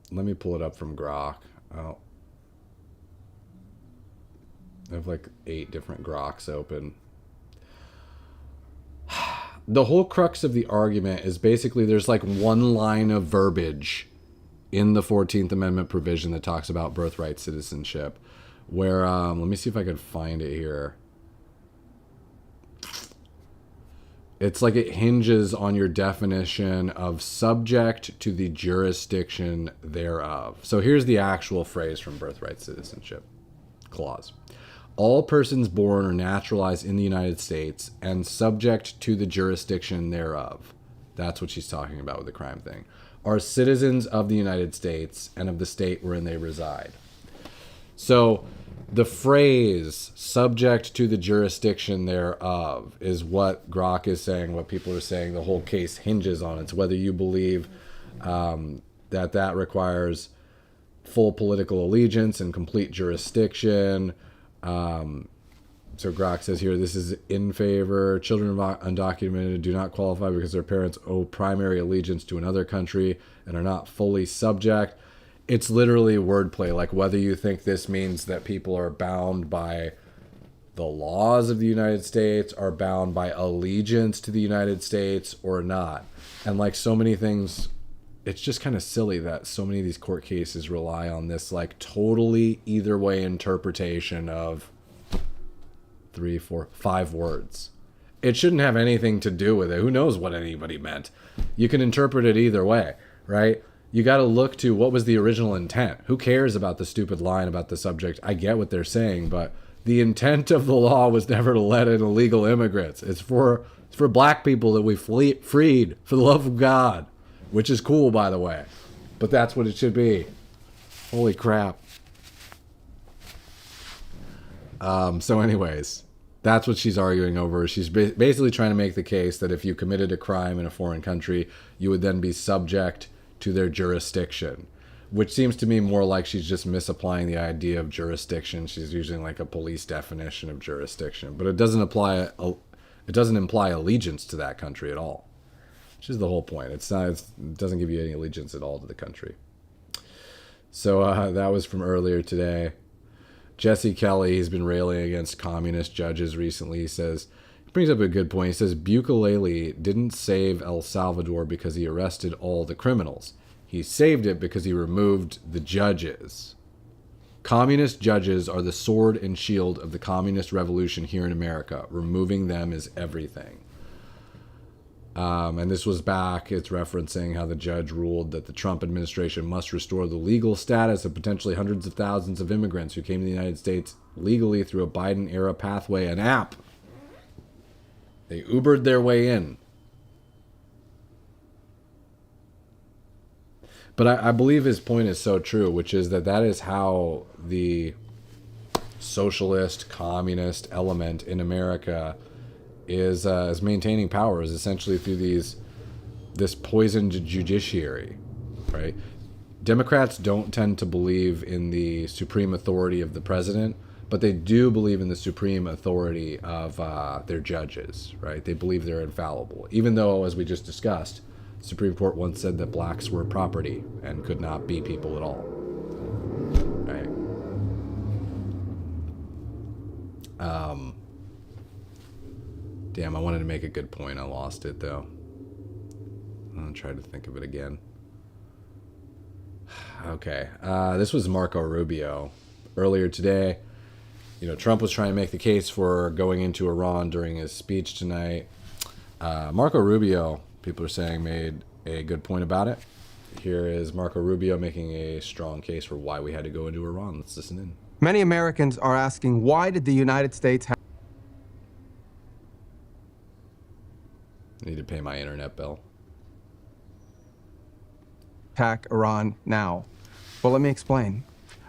Let me pull it up from Grok. Oh. I have like 8 different Groks open. The whole crux of the argument is basically there's like one line of verbiage in the 14th Amendment provision that talks about birthright citizenship, where, let me see if I could find it here. It's like it hinges on your definition of subject to the jurisdiction thereof. So here's the actual phrase from birthright citizenship clause. All persons born or naturalized in the United States and subject to the jurisdiction thereof. That's what she's talking about with the crime thing. Are citizens of the United States and of the state wherein they reside. So The phrase "subject to the jurisdiction thereof" is what Grok is saying, what people are saying the whole case hinges on. It's whether you believe that requires full political allegiance and complete jurisdiction. So Grok says here, this is in favor. Children of undocumented do not qualify because their parents owe primary allegiance to another country and are not fully subject. It's literally wordplay, like whether you think this means that people are bound by the laws of the United States, are bound by allegiance to the United States or not. And like so many things, it's just kind of silly that so many of these court cases rely on this like totally either way interpretation of 3, 4, 5 words. It shouldn't have anything to do with it. Who knows what anybody meant? You can interpret it either way, right? You got to look to what was the original intent. Who cares about the stupid line about the subject? I get what they're saying, but the intent of the law was never to let in illegal immigrants. It's for black people that we freed for the love of God, which is cool, by the way. But that's what it should be. Holy crap. So anyways, that's what she's arguing over. She's basically trying to make the case that if you committed a crime in a foreign country, you would then be subject to their jurisdiction, which seems to me more like she's just misapplying the idea of jurisdiction. She's using like a police definition of jurisdiction, but it doesn't imply allegiance to that country at all, which is the whole point. It doesn't give you any allegiance at all to the country. So that was from earlier today. Jesse Kelly, he's been railing against communist judges recently. He brings up a good point. He says, Bukele didn't save El Salvador because he arrested all the criminals. He saved it because he removed the judges. Communist judges are the sword and shield of the communist revolution here in America. Removing them is everything. And this was back, it's referencing how the judge ruled that the Trump administration must restore the legal status of potentially hundreds of thousands of immigrants who came to the United States legally through a Biden-era pathway, an app. They Ubered their way in. But I believe his point is so true, which is that is how the socialist, communist element in America is maintaining power, is essentially through this poisoned judiciary, right? Democrats don't tend to believe in the supreme authority of the president, but they do believe in the supreme authority of their judges, right? They believe they're infallible, even though, as we just discussed, the Supreme Court once said that blacks were property and could not be people at all, right? Damn, I wanted to make a good point. I lost it, though. I'll try to think of it again. Okay. This was Marco Rubio. Earlier today, Trump was trying to make the case for going into Iran during his speech tonight. Marco Rubio, people are saying, made a good point about it. Here is Marco Rubio making a strong case for why we had to go into Iran. Let's listen in. Many Americans are asking, why did the United States have I need to pay my internet bill. attack Iran now? Well, let me explain.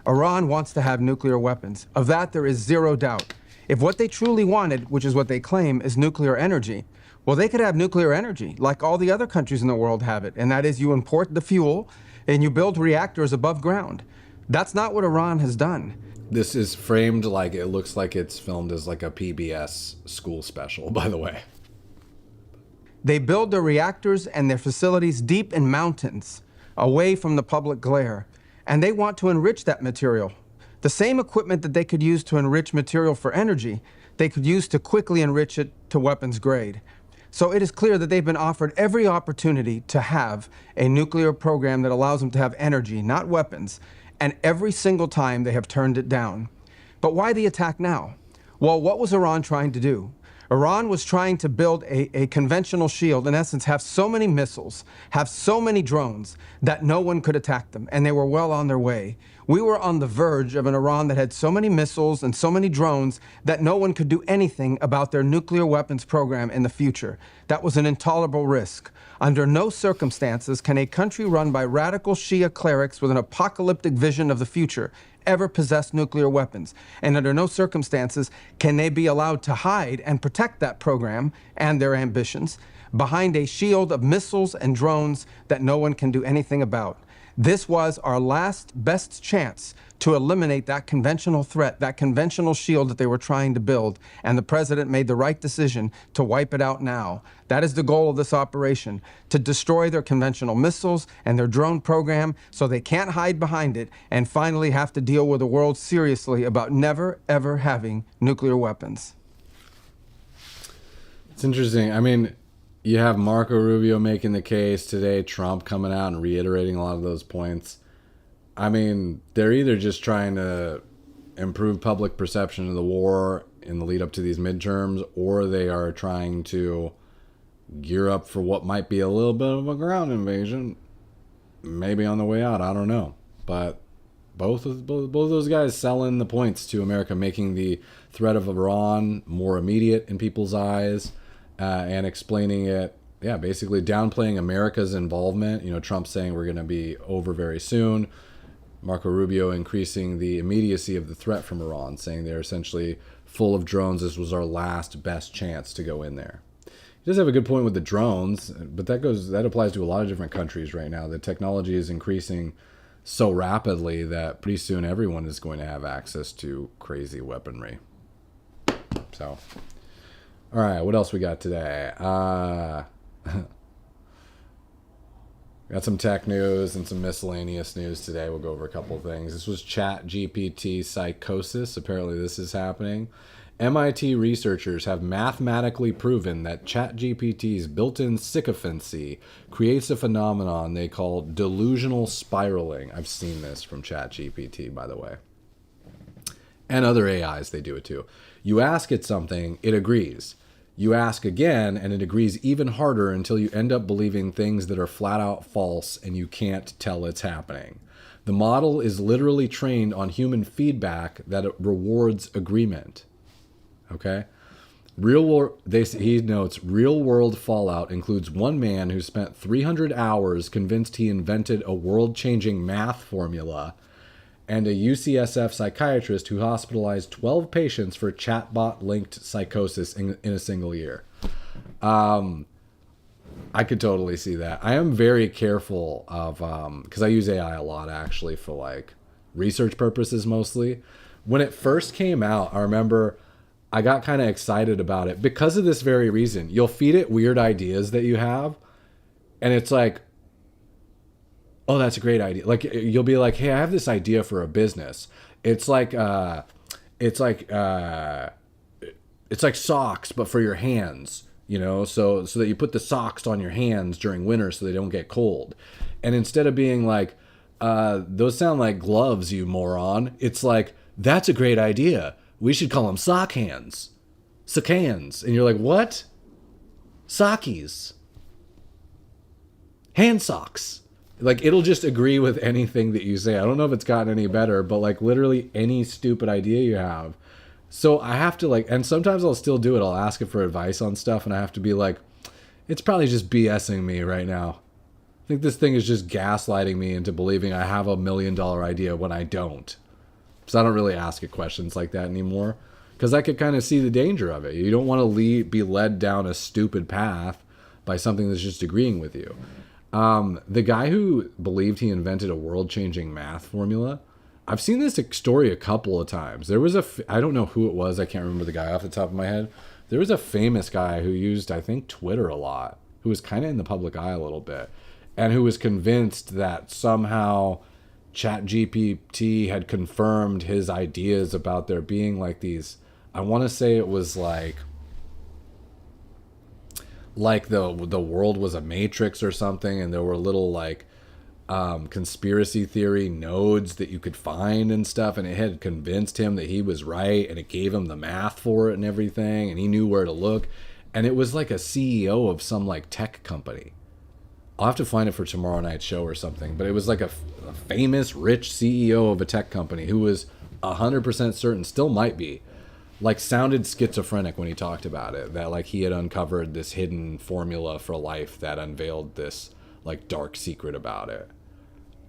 Iran wants to have nuclear weapons. Of that, there is zero doubt. If what they truly wanted, which is what they claim, is nuclear energy, well, they could have nuclear energy like all the other countries in the world have it. And that is, you import the fuel and you build reactors above ground. That's not what Iran has done. This is framed like it looks like it's filmed as like a PBS school special, by the way. They build their reactors and their facilities deep in mountains, away from the public glare. And they want to enrich that material. The same equipment that they could use to enrich material for energy, they could use to quickly enrich it to weapons grade. So it is clear that they've been offered every opportunity to have a nuclear program that allows them to have energy, not weapons. And every single time they have turned it down. But why the attack now? Well, what was Iran trying to do? Iran was trying to build a conventional shield, in essence, have so many missiles, have so many drones that no one could attack them, and they were well on their way. We were on the verge of an Iran that had so many missiles and so many drones that no one could do anything about their nuclear weapons program in the future. That was an intolerable risk. Under no circumstances can a country run by radical Shia clerics with an apocalyptic vision of the future ever possess nuclear weapons. And under no circumstances can they be allowed to hide and protect that program and their ambitions behind a shield of missiles and drones that no one can do anything about. This was our last best chance to eliminate that conventional threat, that conventional shield that they were trying to build, and the president made the right decision to wipe it out now. That is the goal of this operation, to destroy their conventional missiles and their drone program so they can't hide behind it and finally have to deal with the world seriously about never, ever having nuclear weapons. It's interesting. I mean, you have Marco Rubio making the case today, Trump coming out and reiterating a lot of those points. I mean, they're either just trying to improve public perception of the war in the lead up to these midterms, or they are trying to gear up for what might be a little bit of a ground invasion, maybe on the way out. I don't know. But both of those guys selling the points to America, making the threat of Iran more immediate in people's eyes, and explaining it, basically downplaying America's involvement. You know, Trump saying we're going to be over very soon. Marco Rubio increasing the immediacy of the threat from Iran, saying they're essentially full of drones. This was our last best chance to go in there. He does have a good point with the drones, but that applies to a lot of different countries right now. The technology is increasing so rapidly that pretty soon everyone is going to have access to crazy weaponry. So, all right, what else we got today? Got some tech news and some miscellaneous news today. We'll go over a couple of things. This was ChatGPT psychosis. Apparently this is happening. MIT researchers have mathematically proven that ChatGPT's built-in sycophancy creates a phenomenon they call delusional spiraling. I've seen this from ChatGPT, by the way. And other AIs, they do it too. You ask it something, it agrees. You ask again, and it agrees even harder until you end up believing things that are flat out false and you can't tell it's happening. The model is literally trained on human feedback that it rewards agreement. Okay? He notes, real world fallout includes one man who spent 300 hours convinced he invented a world-changing math formula, and a UCSF psychiatrist who hospitalized 12 patients for chatbot-linked psychosis in a single year. I could totally see that. I am very careful of, because I use AI a lot, actually, for, like, research purposes mostly. When it first came out, I remember I got kind of excited about it because of this very reason. You'll feed it weird ideas that you have, and it's like, oh, that's a great idea. Like, you'll be like, hey, I have this idea for a business. It's like socks, but for your hands, you know, so that you put the socks on your hands during winter so they don't get cold. And instead of being like, those sound like gloves, you moron, it's like, that's a great idea. We should call them sock hands. Sock hands. And you're like, what? Sockies. Hand socks. Like, it'll just agree with anything that you say. I don't know if it's gotten any better, but, like, literally any stupid idea you have. So I have to, like, and sometimes I'll still do it. I'll ask it for advice on stuff, and I have to be like, it's probably just BSing me right now. I think this thing is just gaslighting me into believing I have $1 million idea when I don't. So I don't really ask it questions like that anymore, because I could kind of see the danger of it. You don't want to be led down a stupid path by something that's just agreeing with you. The guy who believed he invented a world-changing math formula, I've seen this story a couple of times. There was I don't know who it was. I can't remember the guy off the top of my head. There was a famous guy who used, I think, Twitter a lot, who was kind of in the public eye a little bit, and who was convinced that somehow ChatGPT had confirmed his ideas about there being like these, I want to say it was like the world was a matrix or something, and there were little like conspiracy theory nodes that you could find and stuff, and it had convinced him that he was right, and it gave him the math for it and everything, and he knew where to look. And it was like a CEO of some like tech company. I'll have to find it for tomorrow night's show or something, but it was like a famous rich CEO of a tech company who was 100% certain, still might be, like sounded schizophrenic when he talked about it, that like he had uncovered this hidden formula for life that unveiled this like dark secret about it,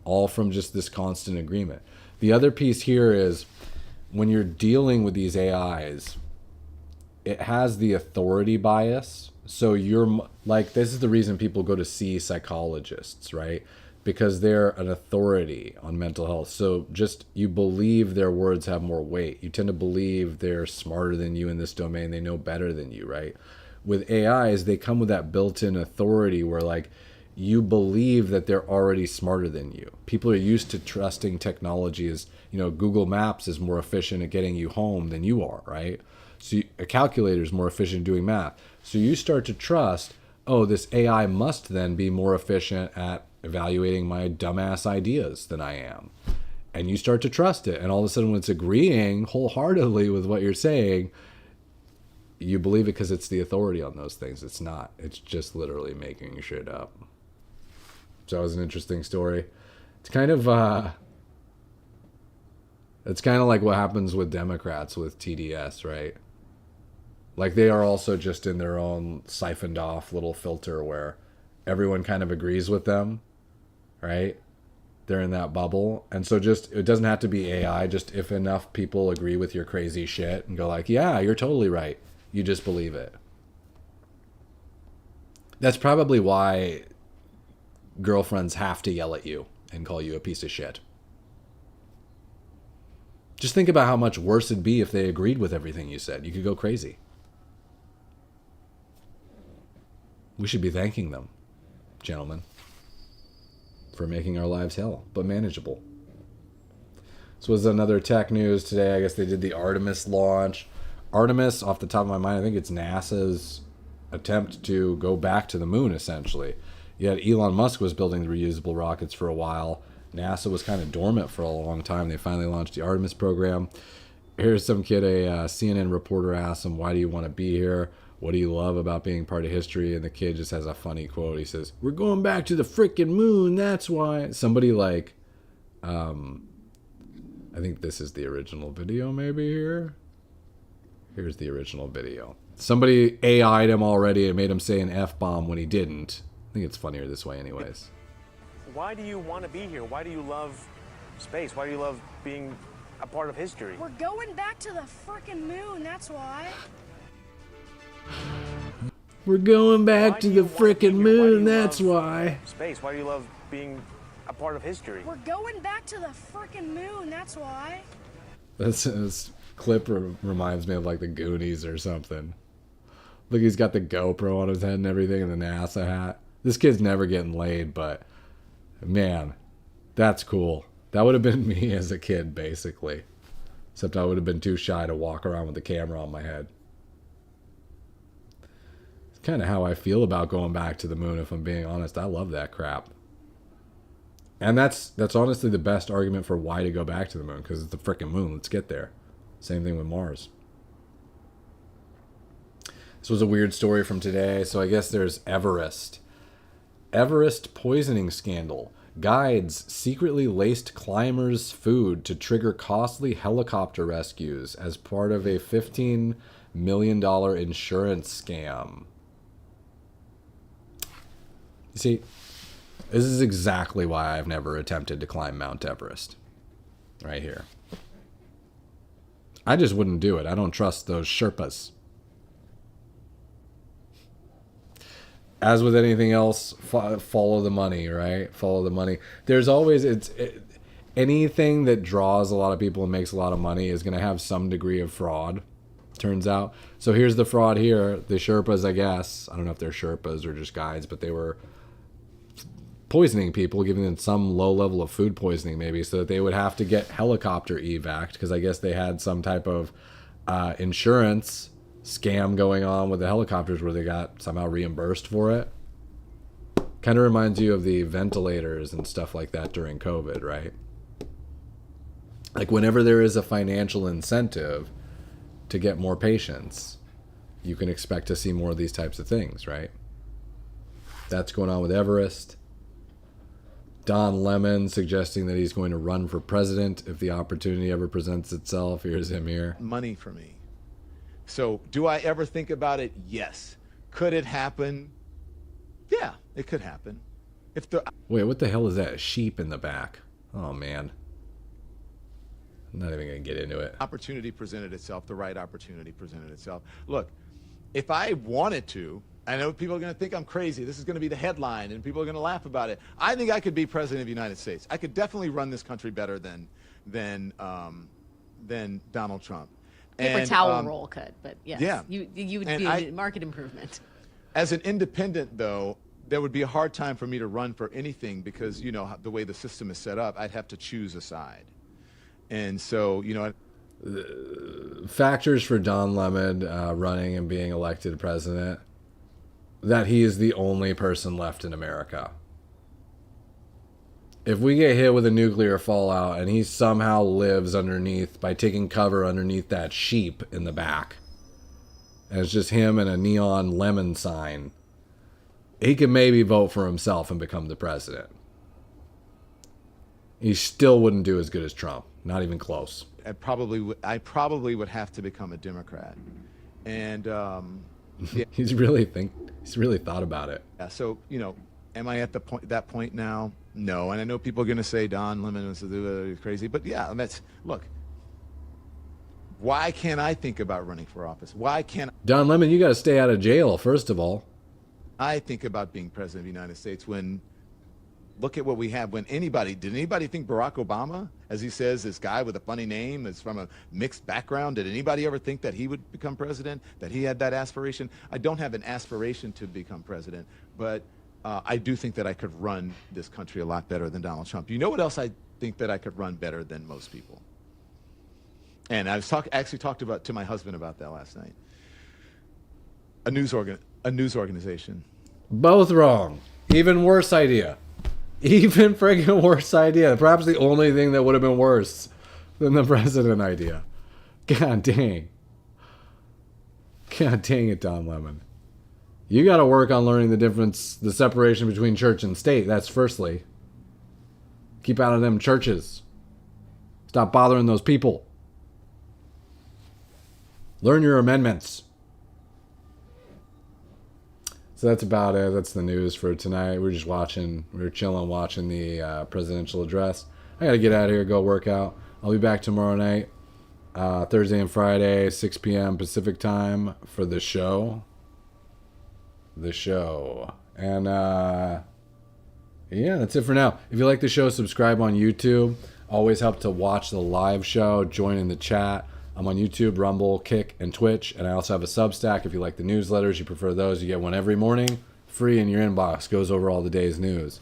all from just this constant agreement. The other piece here is when you're dealing with these AIs, it has the authority bias. So you're like, this is the reason people go to see psychologists, right? Because they're an authority on mental health. So just you believe their words have more weight. You tend to believe they're smarter than you in this domain. They know better than you, right? With AIs, they come with that built-in authority where like you believe that they're already smarter than you. People are used to trusting technology as, you know, Google Maps is more efficient at getting you home than you are, right? So a calculator is more efficient at doing math. So you start to trust, oh, this AI must then be more efficient at evaluating my dumbass ideas than I am. And you start to trust it. And all of a sudden, when it's agreeing wholeheartedly with what you're saying, you believe it because it's the authority on those things. It's not. It's just literally making shit up. So that was an interesting story. It's kind of like what happens with Democrats with TDS, right? Like they are also just in their own siphoned off little filter where everyone kind of agrees with them, right? They're in that bubble. And so just, it doesn't have to be AI, just if enough people agree with your crazy shit and go like, yeah, you're totally right. You just believe it. That's probably why girlfriends have to yell at you and call you a piece of shit. Just think about how much worse it'd be if they agreed with everything you said. You could go crazy. We should be thanking them, gentlemen, for making our lives hell, but manageable. This was another tech news today. I guess they did the Artemis launch. Artemis, off the top of my mind, I think it's NASA's attempt to go back to the moon, essentially. Yet Elon Musk was building the reusable rockets for a while. NASA was kind of dormant for a long time. They finally launched the Artemis program. Here's some kid, a CNN reporter asked him, why do you want to be here? What do you love about being part of history? And the kid just has a funny quote. He says, we're going back to the frickin' moon, that's why. Somebody like, I think this is the original video maybe here. Here's the original video. Somebody AI'd him already and made him say an F-bomb when he didn't. I think it's funnier this way anyways. Why do you want to be here? Why do you love space? Why do you love being a part of history? We're going back to the frickin' moon, that's why. We're going back to the frickin' moon, that's why. Space, why do you love being a part of history? We're going back to the frickin' moon, that's why. This clip reminds me of like the Goonies or something. Look, he's got the GoPro on his head and everything and the NASA hat. This kid's never getting laid, but man, that's cool. That would have been me as a kid, basically. Except I would have been too shy to walk around with the camera on my head. It's kind of how I feel about going back to the moon, if I'm being honest. I love that crap. And that's honestly the best argument for why to go back to the moon, because it's the frickin' moon. Let's get there. Same thing with Mars. This was a weird story from today. So I guess there's Everest. Everest poisoning scandal. Guides secretly laced climbers' food to trigger costly helicopter rescues as part of a $15 million insurance scam. You see, this is exactly why I've never attempted to climb Mount Everest. Right here. I just wouldn't do it. I don't trust those Sherpas. As with anything else, follow the money, right? Follow the money. There's always, anything that draws a lot of people and makes a lot of money is going to have some degree of fraud, turns out. So here's the fraud here. The Sherpas, I guess, I don't know if they're Sherpas or just guides, but they were poisoning people, giving them some low level of food poisoning maybe, so that they would have to get helicopter evac'd, because I guess they had some type of insurance scam going on with the helicopters where they got somehow reimbursed for it. Kind of reminds you of the ventilators and stuff like that during COVID, right? Like whenever there is a financial incentive to get more patients, you can expect to see more of these types of things, right? That's going on with Everest. Don Lemon suggesting that he's going to run for president if the opportunity ever presents itself. Here's him here. Money for me. So do I ever think about it? Yes. Could it happen? Yeah, it could happen. If the Wait, what the hell is that? A sheep in the back. Oh, man. I'm not even going to get into it. Opportunity presented itself, the right opportunity presented itself. Look, if I wanted to, I know people are going to think I'm crazy. This is going to be the headline, and people are going to laugh about it. I think I could be president of the United States. I could definitely run this country better than Donald Trump. Paper towel roll could, but yes, yeah. you would And be a market improvement. As an independent, though, there would be a hard time for me to run for anything because, you know, the way the system is set up, I'd have to choose a side. And so, you know, factors for Don Lemon running and being elected president, that he is the only person left in America. If we get hit with a nuclear fallout and he somehow lives underneath by taking cover underneath that sheep in the back, and it's just him and a neon lemon sign, he can maybe vote for himself and become the president. He still wouldn't do as good as Trump. Not even close. I probably would have to become a Democrat. And yeah. He's really thought about it. Yeah, so, you know, am I at that point now? No. And I know people are going to say Don Lemon was crazy, but yeah, look. Why can't I think about running for office? Why can't Don Lemon, you got to stay out of jail, first of all. I think about being president of the United States when, look at what we have. Did anybody think Barack Obama, as he says, this guy with a funny name, is from a mixed background, did anybody ever think that he would become president, that he had that aspiration? I don't have an aspiration to become president, but I do think that I could run this country a lot better than Donald Trump. You know what else I think that I could run better than most people? And I was actually talked to my husband about that last night. A news organization. Both wrong. Even worse idea. Even friggin' worse idea. Perhaps the only thing that would have been worse than the president idea. God dang. God dang it, Don Lemon. You got to work on learning the separation between church and state. That's firstly. Keep out of them churches. Stop bothering those people. Learn your amendments. So that's about it. That's the news for tonight. We're chilling, watching the presidential address. I got to get out of here, go work out. I'll be back tomorrow night, Thursday and Friday, 6 p.m. Pacific time for the show. And yeah, that's it for now. If you like the show, subscribe on YouTube. Always help to watch the live show. Join in the chat. I'm on YouTube, Rumble, Kick, and Twitch. And I also have a Substack. If you like the newsletters, you prefer those, you get one every morning. Free in your inbox. Goes over all the day's news.